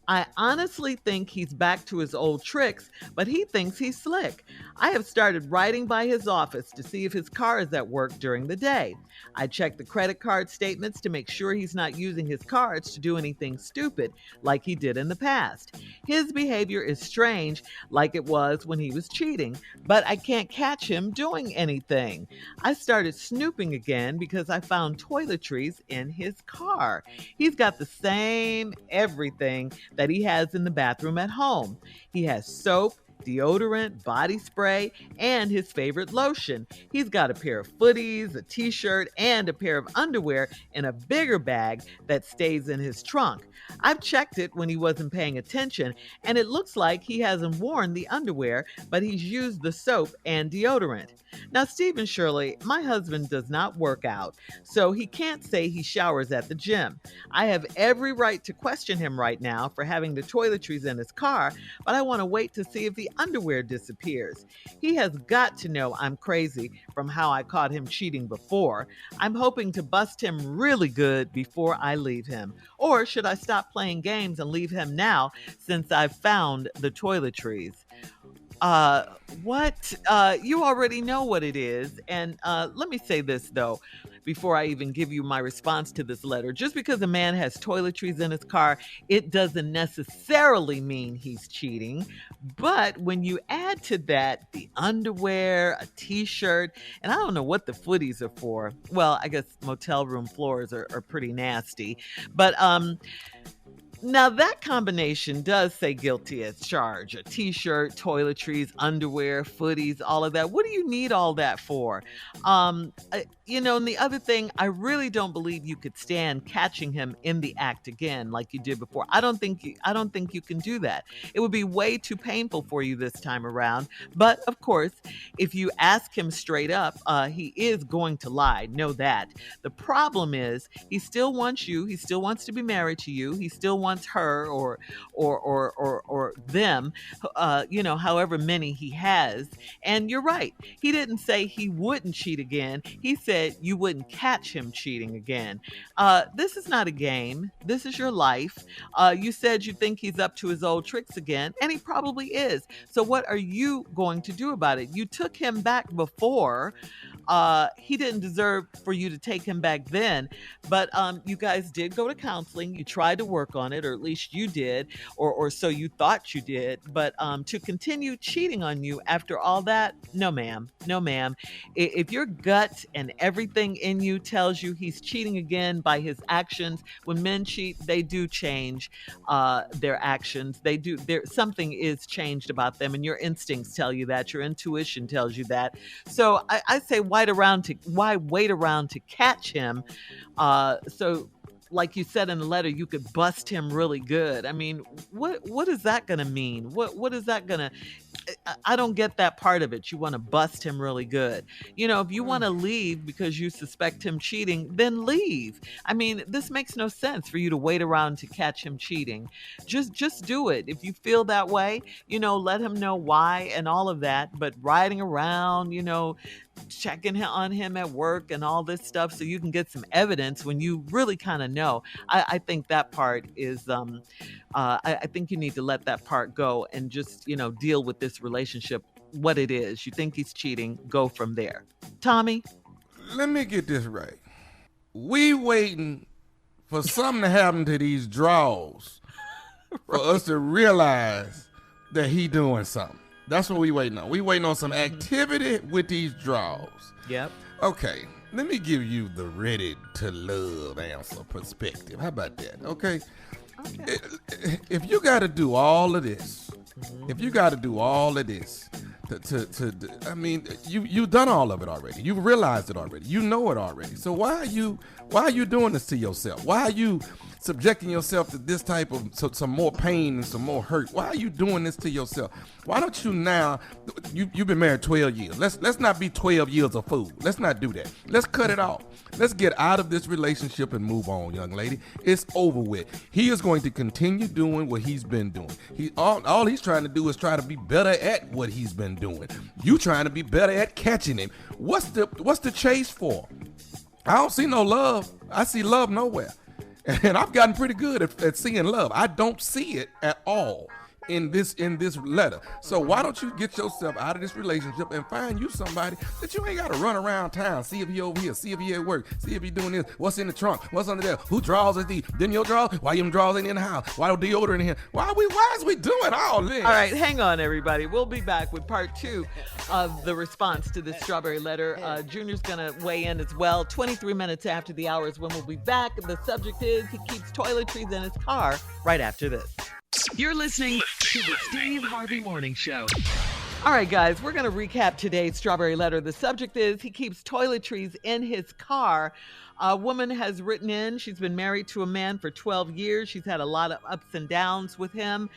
I honestly think he's back to his old tricks, but he thinks he's slick. I have started riding by his office to see if his car is at work during the day. I check the credit card statements to make sure he's not using his cards to do anything stupid like he did in the past. His behavior is strange, like it was when he was cheating, but I can't catch him doing anything. I started snooping again because I found toiletries in his car. He's got the same everything that he has in the bathroom at home. He has soap, deodorant, body spray, and his favorite lotion. He's got a pair of footies, a t-shirt, and a pair of underwear in a bigger bag that stays in his trunk. I've checked it when he wasn't paying attention, and it looks like he hasn't worn the underwear, but he's used the soap and deodorant. Now, Stephen Shirley, my husband does not work out, so he can't say he showers at the gym. I have every right to question him right now for having the toiletries in his car, but I want to wait to see if the underwear disappears. He has got to know I'm crazy from how I caught him cheating before. I'm hoping to bust him really good before I leave him. Or should I stop playing games and leave him now since I've found the toiletries? You already know what it is. And let me say this, though, before I even give you my response to this letter. Just because a man has toiletries in his car, it doesn't necessarily mean he's cheating. But when you add to that the underwear, a t-shirt, and I don't know what the footies are for. Well, I guess motel room floors are pretty nasty. But now that combination does say guilty as charged. A t-shirt, toiletries, underwear, footies, all of that. What do you need all that for? And the other thing, I really don't believe you could stand catching him in the act again like you did before. I don't think you can do that. It would be way too painful for you this time around. But of course, if you ask him straight up, he is going to lie. Know that. The problem is he still wants you. He still wants to be married to you. He still wants her or them, however many he has. And you're right. He didn't say he wouldn't cheat again. He said you wouldn't catch him cheating again. This is not a game. This is your life. You said you think he's up to his old tricks again, and he probably is. So what are you going to do about it? You took him back before. He didn't deserve for you to take him back then, but you guys did go to counseling. You tried to work on it, or at least you did, or so you thought you did. But to continue cheating on you after all that, no ma'am, no ma'am. If your gut and everything in you tells you he's cheating again by his actions, when men cheat, they do change their actions. They do. Something is changed about them, and your instincts tell you that. Your intuition tells you that. So I say, why wait around to catch him? So like you said in the letter, you could bust him really good. I mean, what is that going to mean? What is that going to... I don't get that part of it. You want to bust him really good. If you want to leave because you suspect him cheating, then leave. I mean, this makes no sense for you to wait around to catch him cheating. Just do it. If you feel that way, let him know why and all of that. But riding around, checking on him at work and all this stuff so you can get some evidence when you really kind of know. I think that part is, I think you need to let that part go and just, deal with this relationship, what it is. You think he's cheating, go from there. Tommy? Let me get this right. We waiting for something to happen to these draws for us to realize that he doing something. That's what we waiting on. We waiting on some activity with these draws. Yep. Okay, let me give you the ready to love answer perspective. How about that? Okay. If you got to do all of this, I mean, you've done all of it already. You've realized it already. You know it already. So why are you doing this to yourself? Why are you subjecting yourself to this type of some more pain and some more hurt? Why are you doing this to yourself? Why don't you now? You've been married 12 years. Let's not be 12 years of fool. Let's not do that. Let's cut it off. Let's get out of this relationship and move on, young lady. It's over with. He is going to continue doing what he's been doing. All he's trying to do is try to be better at what he's been doing. You trying to be better at catching him. What's the chase for? I don't see no love. I see love nowhere. And I've gotten pretty good at seeing love. I don't see it at all in this letter. So why don't you get yourself out of this relationship and find you somebody that you ain't got to run around town, see if he over here, see if he at work, see if he doing this, what's in the trunk, what's under there, who draws is these, didn't your draws? Why your draws ain't in the house? Why no deodorant in here? Why is we doing all this? All right, hang on, everybody. We'll be back with part 2 of the response to this strawberry letter. Junior's gonna weigh in as well. 23 minutes after the hour is when we'll be back. The subject is he keeps toiletries in his car right after this. You're listening to the Steve Harvey Morning Show. All right, guys, we're going to recap today's strawberry letter. The subject is he keeps toiletries in his car. A woman has written in. She's been married to a man for 12 years. She's had a lot of ups and downs with him.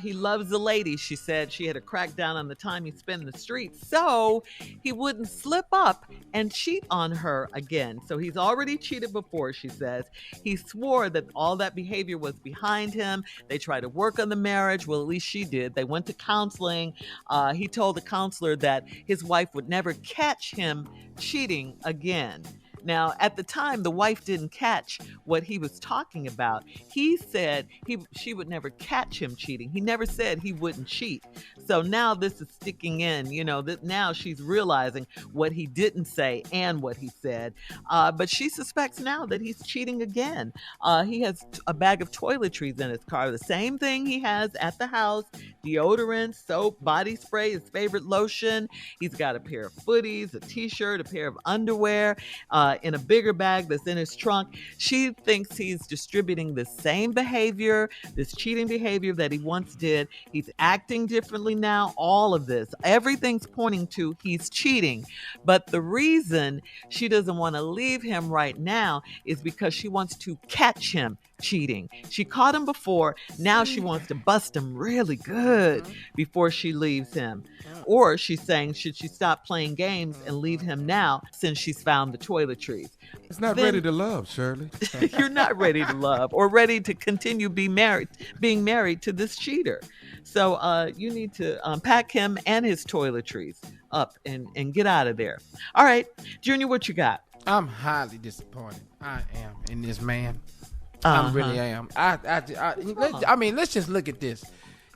He loves the lady, she said. She had a crackdown on the time he spent in the streets, so he wouldn't slip up and cheat on her again. So he's already cheated before, she says. He swore that all that behavior was behind him. They tried to work on the marriage. Well, at least she did. They went to counseling. He told the counselor that his wife would never catch him cheating again. Now, at the time, the wife didn't catch what he was talking about. He said she would never catch him cheating. He never said he wouldn't cheat. So now this is sticking in, that now she's realizing what he didn't say and what he said. But she suspects now that he's cheating again. He has a bag of toiletries in his car, the same thing he has at the house: deodorant, soap, body spray, his favorite lotion. He's got a pair of footies, a t-shirt, a pair of underwear, in a bigger bag that's in his trunk. She thinks he's distributing the same behavior, this cheating behavior that he once did. He's acting differently now. All of this, everything's pointing to he's cheating. But the reason she doesn't want to leave him right now is because she wants to catch him cheating. She caught him before. Now she wants to bust him really good before she leaves him. Or she's saying, should she stop playing games and leave him now since she's found the toiletries? It's not ready to love, Shirley. You're not ready to love or ready to continue being married to this cheater. So you need to pack him and his toiletries up and get out of there. All right, Junior, what you got? I'm highly disappointed. I am in this man. I really am. I mean, let's just look at this.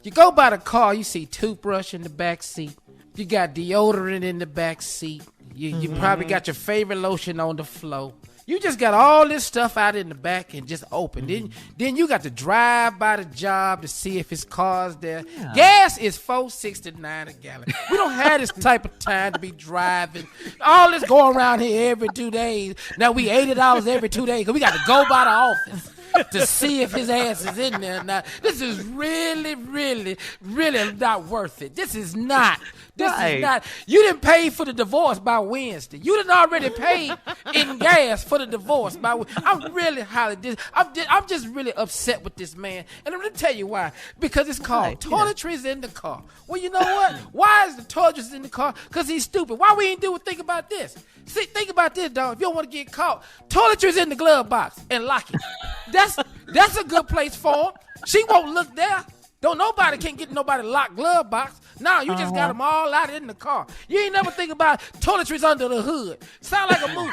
You go by the car, you see toothbrush in the back seat. You got deodorant in the back seat. You probably got your favorite lotion on the floor. You just got all this stuff out in the back and just open. Then you got to drive by the job to see if his car's there. Yeah. Gas is $4.69 a gallon. We don't have this type of time to be driving. All this going around here every 2 days. Now we $80 every 2 days because we got to go by the office to see if his ass is in there. Now, this is really, really, really not worth it. This is not. This is not. You didn't pay for the divorce by Wednesday. You didn't already pay in gas for the divorce by Wednesday. I'm really I'm just really upset with this man. And I'm going to tell you why. Because it's called toiletries in the car. Well, you know what? Why is the toiletries in the car? Because he's stupid. Why we ain't think about this? See, think about this, dog. If you don't want to get caught, toiletries in the glove box and lock it. That's a good place for him. She won't look there. Nobody can't get nobody locked glove box. No, you just got them all out in the car. You ain't never think about toiletries under the hood. Sound like a movie.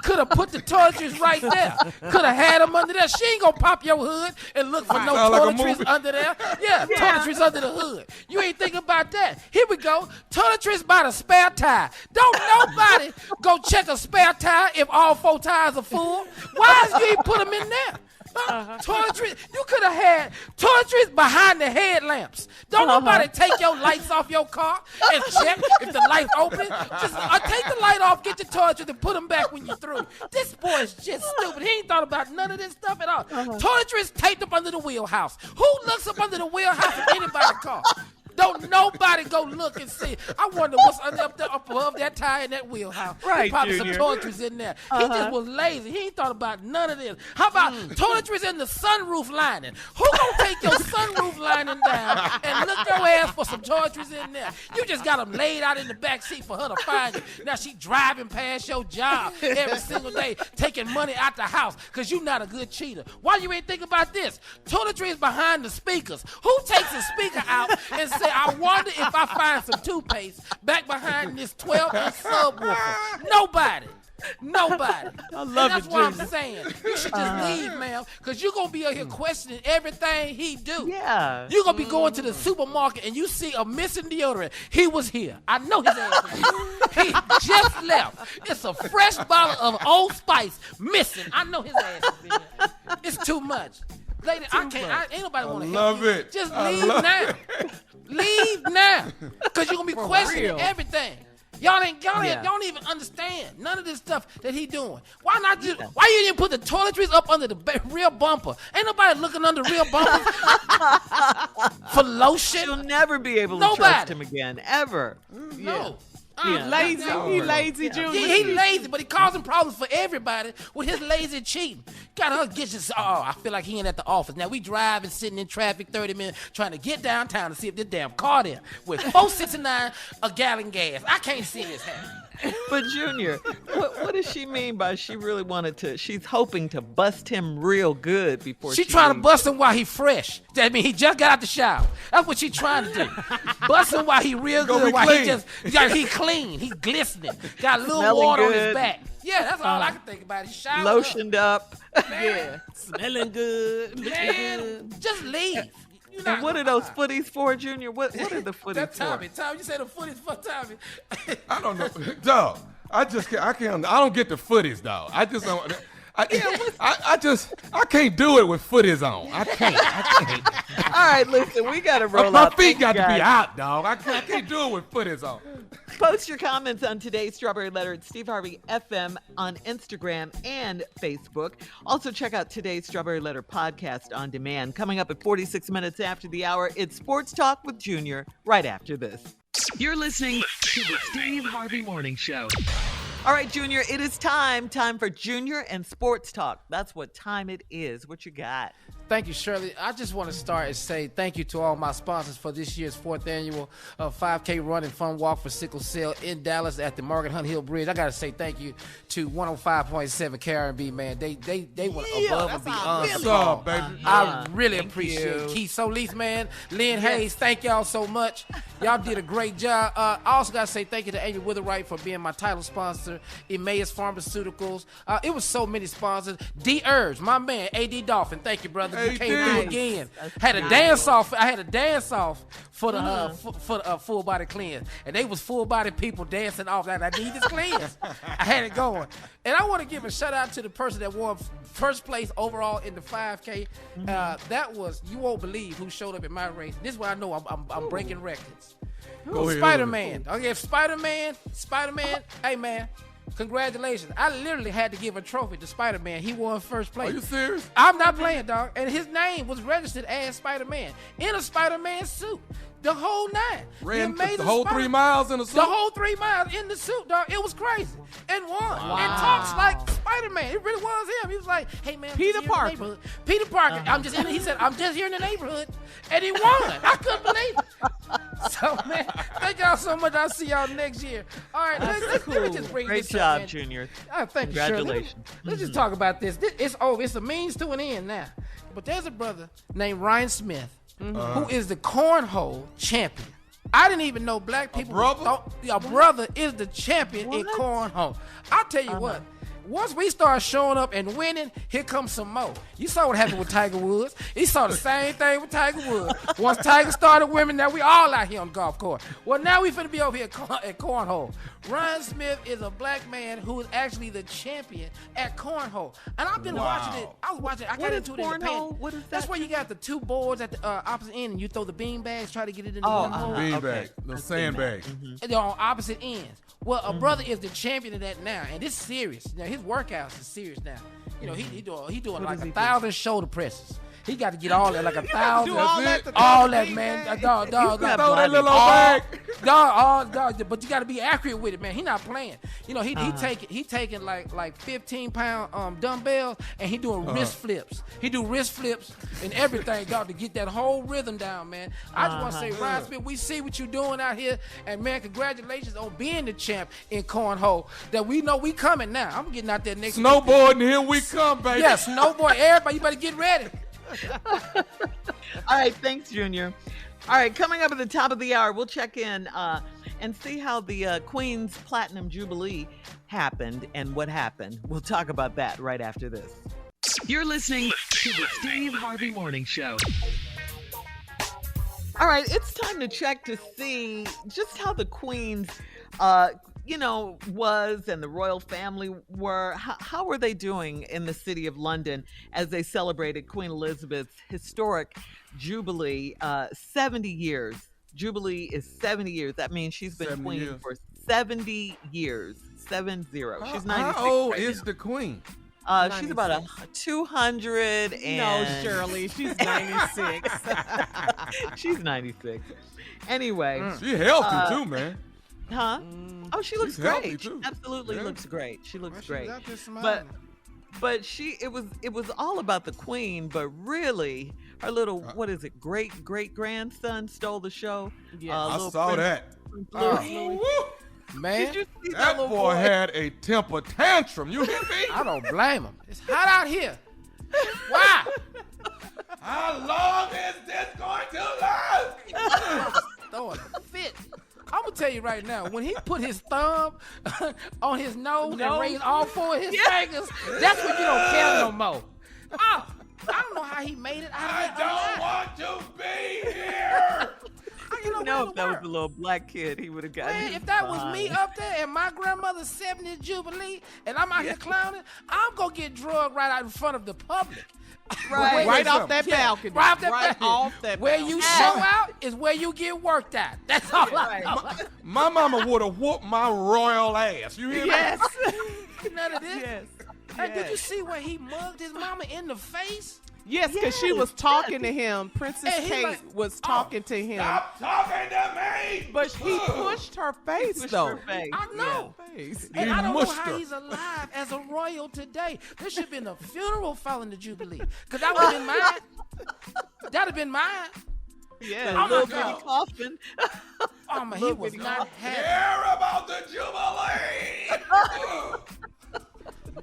Could have put the toiletries right there. Could have had them under there. She ain't gonna pop your hood and look for no toiletries under there. Yeah, toiletries under the hood. You ain't think about that. Here we go. Toiletries by the spare tire. Don't nobody go check a spare tire if all 4 tires are full. Why you ain't put them in there? Toiletries. You could have had toiletries behind the headlamps. Don't nobody take your lights off your car and check if the light's open. Just take the light off, get your toiletries, and put them back when you're through. This boy is just stupid. He ain't thought about none of this stuff at all. Toiletries taped up under the wheelhouse. Who looks up under the wheelhouse of anybody's car? Don't nobody go look and see. I wonder what's up above that tire in that wheelhouse. Right, probably Junior. some toiletries in there. He just was lazy. He ain't thought about none of this. How about toiletries in the sunroof lining? Who gonna take your sunroof lining down and look your ass for some toiletries in there? You just got them laid out in the back seat for her to find you. Now she driving past your job every single day, taking money out the house because you not a good cheater. Why you ain't think about this? Toiletries behind the speakers. Who takes a speaker out and say, I wonder if I find some toothpaste back behind this 12-inch subwoofer? Nobody. I love that's what I'm saying. You should just leave, ma'am, because you're going to be out here questioning everything he do. Yeah. You're going to be going to the supermarket and you see a missing deodorant. He was here. I know his ass was here. He just left. It's a fresh bottle of Old Spice missing. I know his ass is here. It's too much. Lady, ain't nobody want to help you. It. Just leave now. Leave now. Because you're going to be questioning everything. Y'all don't even understand none of this stuff that he doing. Why you didn't put the toiletries up under the rear bumper? Ain't nobody looking under rear bumpers for lotion. You'll never be able to trust him again, ever. No. Lazy. He lazy, Junior. He lazy, but he causing problems for everybody with his lazy cheating. Got her get just, I feel like he ain't at the office. Now we driving, sitting in traffic 30 minutes, trying to get downtown to see if this damn car there with $4.69 a gallon gas. I can't see this happening. But Junior, what does she mean by she really wanted to? She's hoping to bust him real good before she trying leaves. to bust him while he fresh. That mean he just got out the shower. That's what she trying to do. Bust him while he real good. While he clean. He glistening. Got a little Smelling water good. on his back. Yeah, that's all I can think about. He showered lotioned up. Yeah, smelling good. Man, just leave. And what are those footies for, Junior? What are the footies That's for? Tommy, you said the footies for Tommy. I don't know, dog. I don't get the footies, dog. I just don't. I can't do it with footies on. I can't. All right, listen, we got to roll My out. feet got to be out, dog. I can't do it with footies on. Post your comments on today's Strawberry Letter at Steve Harvey FM on Instagram and Facebook. Also, check out today's Strawberry Letter podcast on demand. Coming up at 46 minutes after the hour, it's Sports Talk with Junior right after this. You're listening to the Steve Harvey Morning Show. All right, Junior, it is time for Junior and Sports Talk. That's what time it is. What you got? Thank you, Shirley. I just want to start and say thank you to all my sponsors for this year's 4th annual 5K Run and Fun Walk for Sickle Cell in Dallas at the Margaret Hunt Hill Bridge. I got to say thank you to 105.7 KRB, man. They went above and beyond. What's up, baby? I really appreciate it. Keith Solis, man. Lynn Hayes, thank y'all so much. Y'all did a great job. I also got to say thank you to Amy Witherwright for being my title sponsor. Emmaus Pharmaceuticals. It was so many sponsors. D. Herbs, my man. A.D. Dolphin, thank you, brother. You came through again. Had a dance off. I had a dance off for the full body cleanse, and they was full body people dancing off. That I need this cleanse. I had it going, and I want to give a shout out to the person that won first place overall in the 5K. That was, you won't believe who showed up in my race. This is why I know I'm breaking records. Spider-Man. Okay, Spider-Man. Hey man. Congratulations. I literally had to give a trophy to Spider-Man. He won first place. Are you serious? I'm not playing, dog. And his name was registered as Spider-Man in a Spider-Man suit. The whole nine. Ran the whole 3 miles in a suit? The whole 3 miles in the suit, dog. It was crazy. And won. Wow. And talks like Spider-Man. It really was him. He was like, hey, man, Peter Parker. Peter Parker. He said, I'm just here in the neighborhood. And he won. I couldn't believe it. So, man, thank y'all so much. I'll see y'all next year. All right, let's just bring Great this job, up, Junior. Thank you, Congratulations. Let's just talk about this. It's over. It's a means to an end now. But there's a brother named Ryan Smith who is the cornhole champion. I didn't even know black people thought your brother is the champion in cornhole. I'll tell you what. Once we start showing up and winning, here comes some more. You saw what happened with Tiger Woods. You saw the same thing with Tiger Woods. Once Tiger started winning, now we all out here on the golf course. Well, now we finna be over here at cornhole. Ryan Smith is a black man who is actually the champion at cornhole. And I've been watching it. I was watching it. I got into it in the pen. What is that? That's where you got the two boards at the opposite end, and you throw the bean bags, try to get it in the one hole. Beanbag, the sandbag. And they're on opposite ends. Well, a brother is the champion of that now, and it's serious. Now his workouts is serious now. You know, he doing like 1,000 shoulder presses. He got to get all that, like 1,000. Do all that to all throw that, the man. bag? Dog. Throw that little old bag. Dog, but you got to be accurate with it, man. He not playing. You know, he taking like 15-pound dumbbells, and he doing wrist flips. He do wrist flips and everything, dog, to get that whole rhythm down, man. I just want to say, Ryan Smith, we see what you doing out here, and man, congratulations on being the champ in cornhole. That we know we coming now. I'm getting out there next week. Snowboarding, here we come, baby. Yeah, snowboard. Everybody, you better get ready. All right, thanks, Junior. All right, coming up at the top of the hour, we'll check in and see how the Queen's Platinum Jubilee happened and what happened. We'll talk about that right after this. You're listening to the Steve Harvey Morning Show. All right, it's time to check to see just how the Queen's, was and the royal family were. How were they doing in the city of London as they celebrated Queen Elizabeth's historic Jubilee, 70 years. Jubilee is 70 years. That means she's been queen for 70 years. 70. She's 96. How old right is now. the queen? She's about 200 and... No, Shirley, she's 96. She's 96. Anyway. She healthy too, man. Huh? Oh, she looks great. She too. absolutely looks great. She looks great. Out there smiling. But it was all about the queen, but really her little great grandson stole the show. Yeah, I saw that. Man, did you see That boy had a temper tantrum. You hear me? I don't blame him. It's hot out here. Why? How long is this going to last? Throwing a fit. I'm gonna tell you right now, when he put his thumb on his nose and raised all four of his fingers, that's when you don't care no more. Oh, I don't know how he made it out of I that. don't want to be here. No, if that was a little black kid, he would have gotten Man, his if that was fine. me up there and my grandmother's 70th Jubilee and I'm out here clowning, I'm gonna get drugged right out in front of the public. Right off that balcony. Right off that balcony. Off that where balcony. you show out is where you get worked at. That's all I know. My mama would have whooped my royal ass. You hear me? Yes. None of this. Yes. Hey, did you see where he mugged his mama in the face? Yes, because she was talking to him. Princess And he Kate like, was talking to him. Stop talking to me. But he pushed her face, Pushed her though. face. I know. Face. And He I don't know mushed how her. he's alive as a royal today. There should have been a funeral following the Jubilee. Because that would have been mine. That would have been mine. Yeah, Oh, a little my bitty coffin. Oh, man, he was not happy. Care about the Jubilee.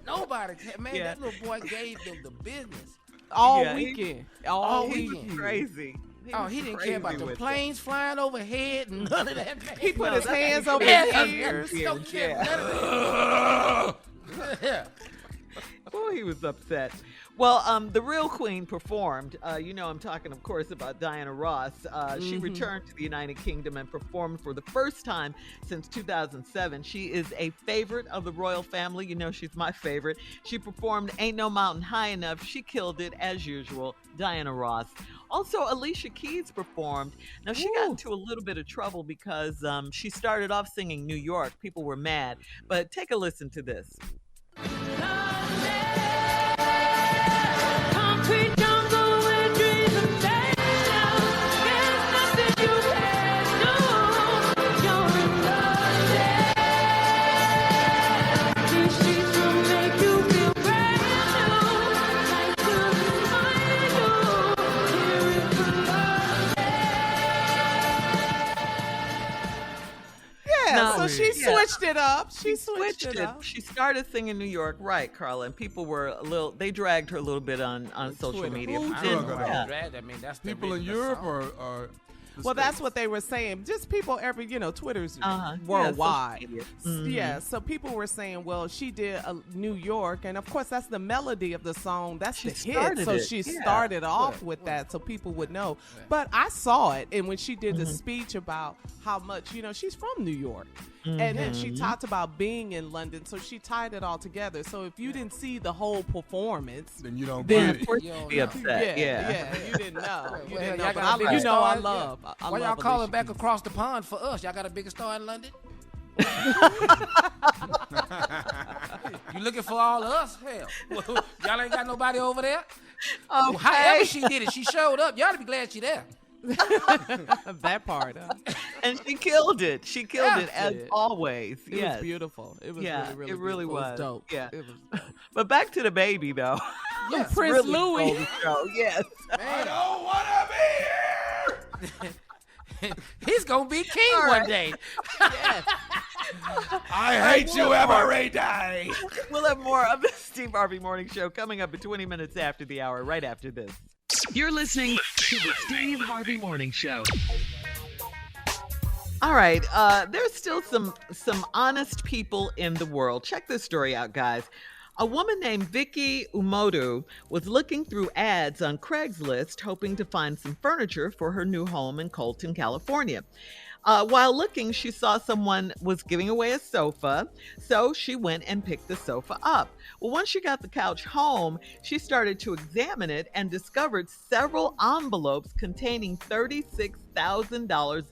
Nobody. Man, Yeah. that little boy gave them the business. All Yeah, weekend. all He weekend. was crazy. Oh, he didn't care about the planes flying overhead and none of that. Man. He put his hands over Yeah, his ears. Don't care. Yeah. None of that. Yeah. Oh, he was upset. Well, the real queen performed. I'm talking, of course, about Diana Ross. She returned to the United Kingdom and performed for the first time since 2007. She is a favorite of the royal family. You know, she's my favorite. She performed Ain't No Mountain High Enough. She killed it, as usual. Diana Ross. Also, Alicia Keys performed. Now, she got into a little bit of trouble because she started off singing New York. People were mad. But take a listen to this. Yeah, so she switched it up. She switched it it. up. She started singing New York, right, Carla? And people were they dragged her a little bit on social Twitter. media. Who I drug don't know her how down? to drag that. I mean, that's the People in original Europe song. or the Well, that's States? what they were saying. Just people Twitter's Yeah, worldwide. social media. Yeah, so people were saying, well, she did New York, and of course that's the melody of the song. That's She the hit. started So it, she yeah. started off with that so people would know. But I saw it, and when she did the speech about how much, she's from New York. And then she talked about being in London, so she tied it all together. So if you didn't see the whole performance, Then you don't then get Of course You you'd don't be know. upset. Yeah. you didn't know. You Well, didn't know, y'all but got a bigger I star, love. I Why love y'all calling Alicia back Keys. across the pond for us? Y'all got a bigger star in London? You looking for all of us? Hell, y'all ain't got nobody over there. Well, however she did it, she showed up. You ought to be glad she there. That part. And she killed it. She killed it as always. It was beautiful. It was really, really beautiful. was. It was dope. Yeah. It was dope. But back to the baby, though. Yes, Prince Louis. Yes. I don't want to be here. He's going to be king one day. Yes. I hate you every day. We'll have more of the Steve Harvey Morning Show coming up at 20 minutes after the hour, right after this. You're listening to the Steve Harvey Morning Show. All right, there's still some honest people in the world. Check this story out, guys. A woman named Vicky Umodu was looking through ads on Craigslist, hoping to find some furniture for her new home in Colton, California. While looking, she saw someone was giving away a sofa, so she went and picked the sofa up. Well, once she got the couch home, she started to examine it and discovered several envelopes containing $36,000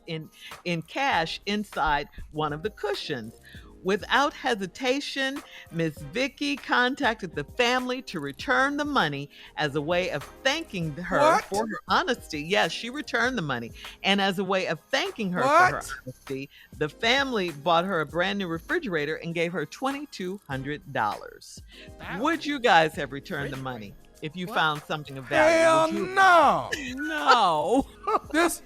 in cash inside one of the cushions. Without hesitation, Miss Vicky contacted the family to return the money as a way of thanking her for her honesty. Yes, she returned the money. And as a way of thanking her for her honesty, the family bought her a brand new refrigerator and gave her $2,200. Would you guys have returned the money if you found something of value? Hell no. No. This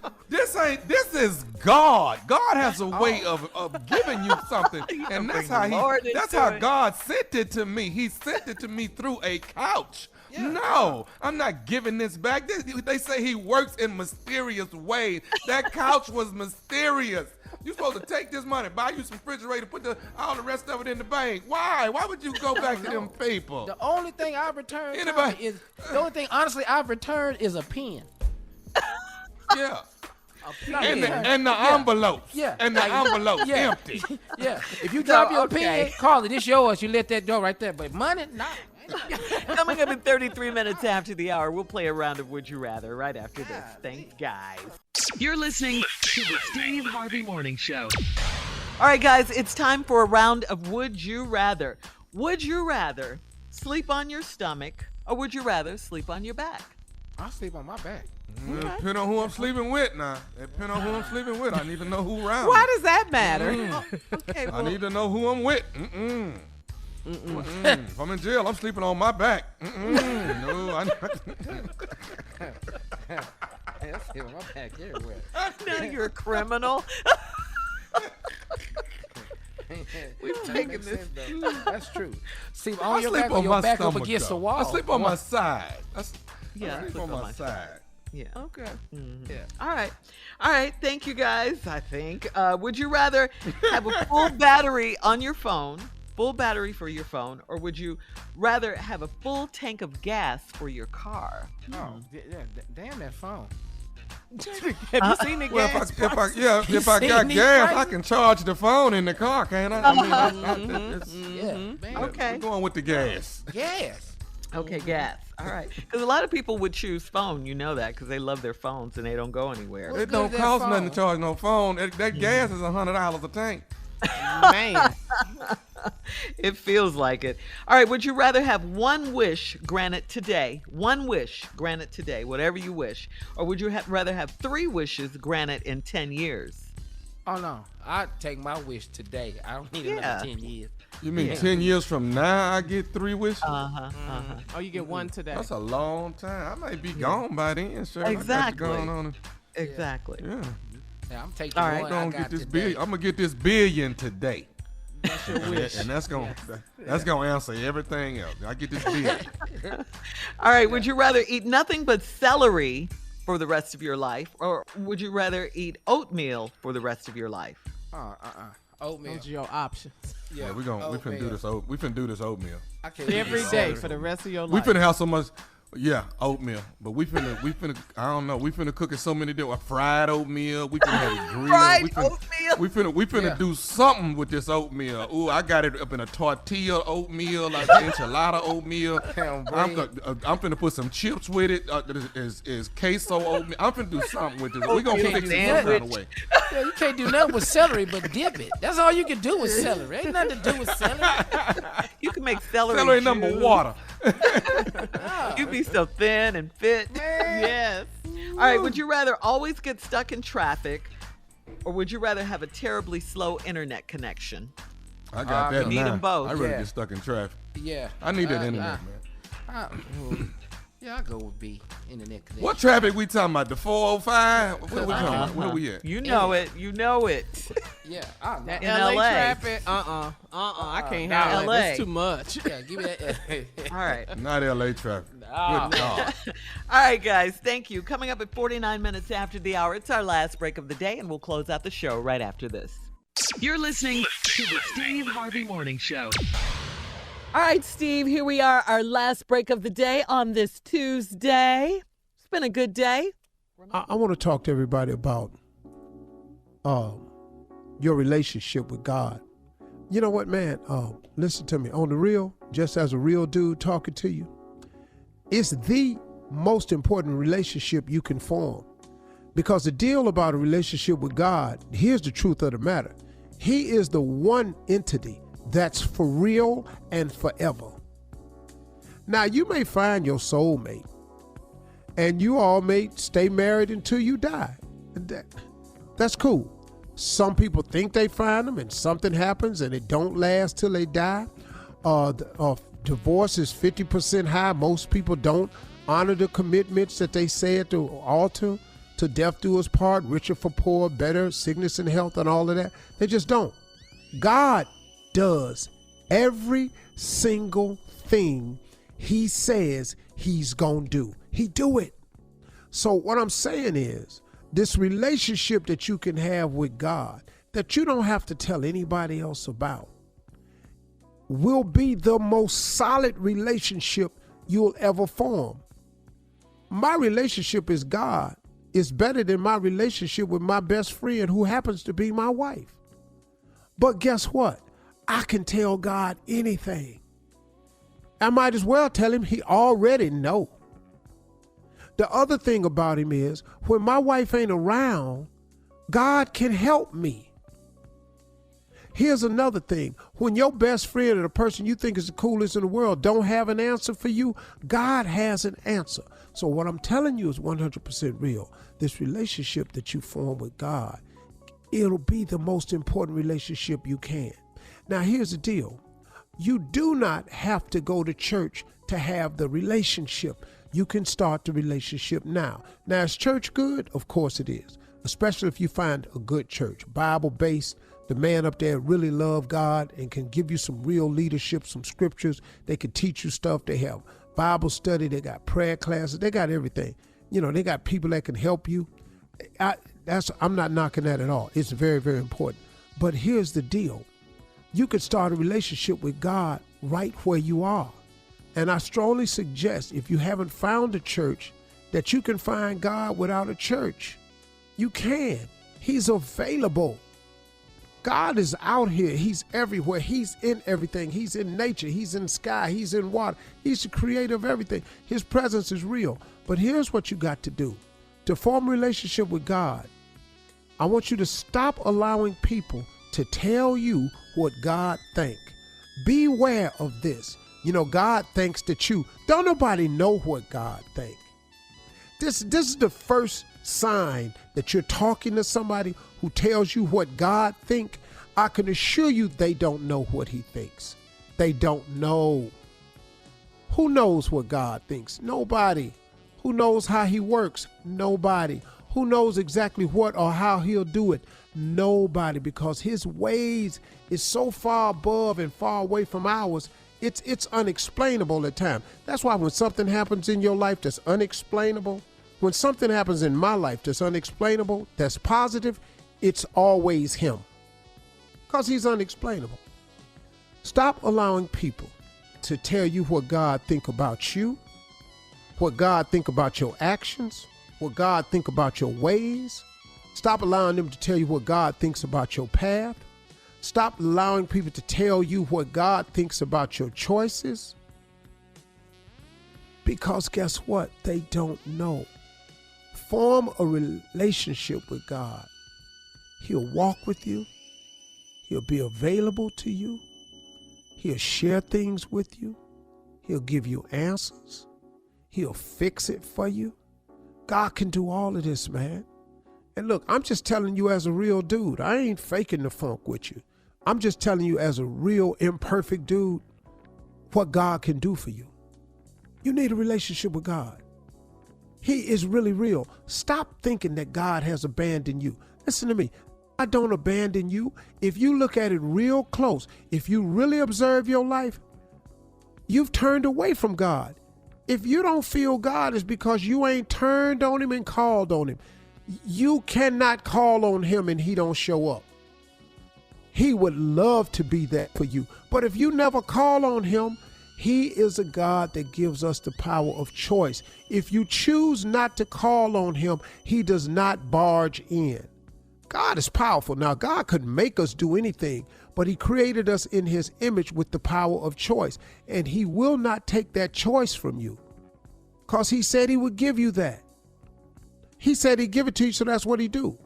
is God. God has a way of giving you something. And that's how God sent it to me. He sent it to me through a couch. Yeah. No, I'm not giving this back. They say he works in mysterious ways. That couch was mysterious. You're supposed to take this money, buy you some refrigerator, put all the rest of it in the bank. Why? Why would you go back to them people? The only thing I've returned I've returned is a pen. Yeah. And the envelopes. Yeah. And the envelopes empty. Yeah. If you drop your pen, call it. It's yours. You let that go right there. But money, nah. Coming up in 33 minutes after the hour, we'll play a round of Would You Rather right after this. Thanks, guys. You're listening to the Steve Harvey Morning Show. All right, guys, it's time for a round of Would You Rather. Would you rather sleep on your stomach or would you rather sleep on your back? I'll sleep on my back. Depending on who I'm sleeping with now. Depending on who I'm sleeping with, I need to know who around. Why does that matter? Okay, I need to know who I'm with. If I'm in jail, I'm sleeping on my back. No, I'll sleep on my back everywhere. Now you're a criminal. We've taken this. That's true. Sleep on your back or your back up against the wall. I sleep on my side. I sleep on my side. Yeah. Okay. Mm-hmm. Yeah. All right. Thank you, guys. I think. Would you rather have a full battery on your phone, full battery for your phone, or would you rather have a full tank of gas for your car? Oh, damn that phone. Have you seen the gas? If I got gas, I can charge the phone in the car, can't I? Okay. We're going with the gas. Gas. Okay, gas. All right. Because a lot of people would choose phone. You know that because they love their phones and they don't go anywhere. It don't cost nothing to charge no phone. That gas is $100 a tank. Man. It feels like it. All right. Would you rather have one wish granted today? One wish granted today, whatever you wish. Or would you rather have 3 wishes granted in 10 years? Oh, no. I'd take my wish today. I don't need another 10 years. You mean 10 years from now I get 3 wishes? Oh, you get 1 today. That's a long time. I might be gone by then. Sure. Exactly. Exactly. Yeah, I'm taking all right. one I got today. I'm gonna get this billion today. That's your wish. And that's gonna answer everything else. I get this billion. All right. Would you rather eat nothing but celery for the rest of your life, or would you rather eat oatmeal for the rest of your life? Oatmeal. Those are your options. Yeah, we finna do this. We finna do this oatmeal. Every day for the rest of your life. We finna have so much. Yeah, oatmeal. But we finna, I don't know. We finna cook it so many different. Fried oatmeal. We finna have it grilled. Oatmeal. We finna do something with this oatmeal. Ooh, I got it up in a tortilla oatmeal, like enchilada oatmeal. I'm finna put some chips with it. Is queso oatmeal. I'm finna do something with this. We gonna fix it some kind of way. Yeah, you can't do nothing with celery but dip it. That's all you can do with celery. Ain't nothing to do with celery. You can make celery Celery juice. number water. You'd be so thin and fit. Yes. All right, would you rather always get stuck in traffic, or would you rather have a terribly slow internet connection? I got that need now. them both. I rather get stuck in traffic. Yeah. I need that internet, man. Yeah, I go with B. Internet connection. What traffic we talking about? The 405? What we talking about? Where we at? You know it. You know it. Yeah, I know. That In LA LA. traffic, I can't handle LA. it. It's too much. Yeah, give me that. All right. Not LA traffic. Oh. Good God. All right, guys. Thank you. Coming up at 49 minutes after the hour, it's our last break of the day, and we'll close out the show right after this. You're listening to the Steve Harvey Morning Show. All right, Steve, here we are, our last break of the day on this Tuesday. It's been a good day. I want to talk to everybody about your relationship with God. You know what, man? Listen to me. On the real, just as a real dude talking to you, it's the most important relationship you can form. Because the deal about a relationship with God, here's the truth of the matter. He is the one entity that's for real and forever. Now, you may find your soulmate, and you all may stay married until you die. That's cool. Some people think they find them, and something happens, and it don't last till they die. Divorce is 50% high. Most people don't honor the commitments that they say at the altar. To death do us part, richer for poor, better, sickness and health, and all of that. They just don't. God does every single thing he says he's gonna do. He do it. So what I'm saying is, this relationship that you can have with God, that you don't have to tell anybody else about, will be the most solid relationship you'll ever form. My relationship is God. It's better than my relationship with my best friend, who happens to be my wife. But guess what? I can tell God anything. I might as well tell him he already know. The other thing about him is, when my wife ain't around, God can help me. Here's another thing. When your best friend or the person you think is the coolest in the world don't have an answer for you, God has an answer. So what I'm telling you is 100% real. This relationship that you form with God, it'll be the most important relationship you can. Now, here's the deal. You do not have to go to church to have the relationship. You can start the relationship now. Now, is church good? Of course it is, especially if you find a good church, Bible-based. The man up there really love God and can give you some real leadership, some scriptures. They can teach you stuff. They have Bible study. They got prayer classes. They got everything. You know, they got people that can help you. I'm not knocking that at all. It's very, very important. But here's the deal. You could start a relationship with God right where you are. And I strongly suggest, if you haven't found a church, that you can find God without a church. You can. He's available. God is out here. He's everywhere. He's in everything. He's in nature. He's in sky. He's in water. He's the creator of everything. His presence is real. But here's what you got to do. To form a relationship with God, I want you to stop allowing people to tell you what God think. Beware of this. You know, God thinks that you. Don't nobody know what God think. This is the first sign that you're talking to somebody who tells you what God think. I can assure you they don't know what he thinks. They don't know. Who knows what God thinks? Nobody. Who knows how he works? Nobody. Who knows exactly what or how he'll do it? Nobody, because his ways is so far above and far away from ours. It's unexplainable at times. That's why when something happens in your life that's unexplainable, when something happens in my life that's unexplainable, that's positive, it's always him. Because he's unexplainable. Stop allowing people to tell you what God think about you, what God think about your actions, what God think about your ways. Stop allowing them to tell you what God thinks about your path. Stop allowing people to tell you what God thinks about your choices. Because guess what? They don't know. Form a relationship with God. He'll walk with you. He'll be available to you. He'll share things with you. He'll give you answers. He'll fix it for you. God can do all of this, man. And look, I'm just telling you as a real dude. I ain't faking the funk with you. I'm just telling you as a real imperfect dude what God can do for you. You need a relationship with God. He is really real. Stop thinking that God has abandoned you. Listen to me. I don't abandon you. If you look at it real close, if you really observe your life, you've turned away from God. If you don't feel God, it's because you ain't turned on him and called on him. You cannot call on him and he don't show up. He would love to be that for you. But if you never call on him, he is a God that gives us the power of choice. If you choose not to call on him, he does not barge in. God is powerful. Now, God could make us do anything, but he created us in his image with the power of choice. And he will not take that choice from you because he said he would give you that. He said he'd give it to you, so that's what he do.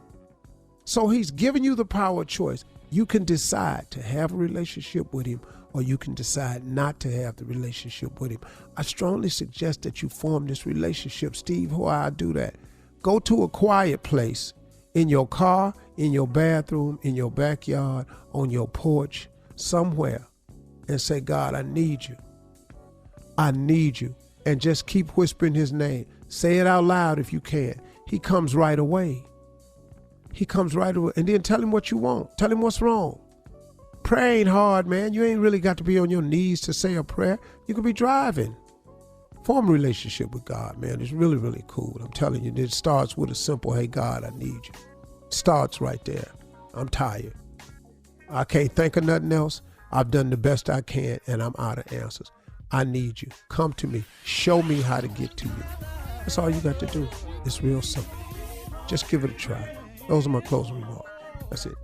So he's giving you the power of choice. You can decide to have a relationship with him, or you can decide not to have the relationship with him. I strongly suggest that you form this relationship. Steve, how I do that? Go to a quiet place in your car, in your bathroom, in your backyard, on your porch, somewhere, and say, God, I need you. I need you. And just keep whispering his name. Say it out loud if you can. He comes right away. He comes right away. And then tell him what you want. Tell him what's wrong. Prayer ain't hard, man. You ain't really got to be on your knees to say a prayer. You could be driving. Form a relationship with God, man. It's really, really cool. I'm telling you, it starts with a simple, hey, God, I need you. It starts right there. I'm tired. I can't think of nothing else. I've done the best I can, and I'm out of answers. I need you. Come to me. Show me how to get to you. That's all you got to do. It's real simple. Just give it a try. Those are my closing remarks. That's it.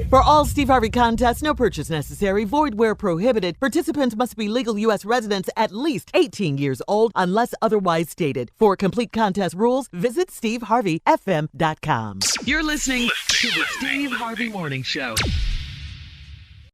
For all Steve Harvey contests, no purchase necessary, void where prohibited. Participants must be legal U.S. residents at least 18 years old unless otherwise stated. For complete contest rules, visit SteveHarveyFM.com. You're listening to the Steve Harvey Morning Show.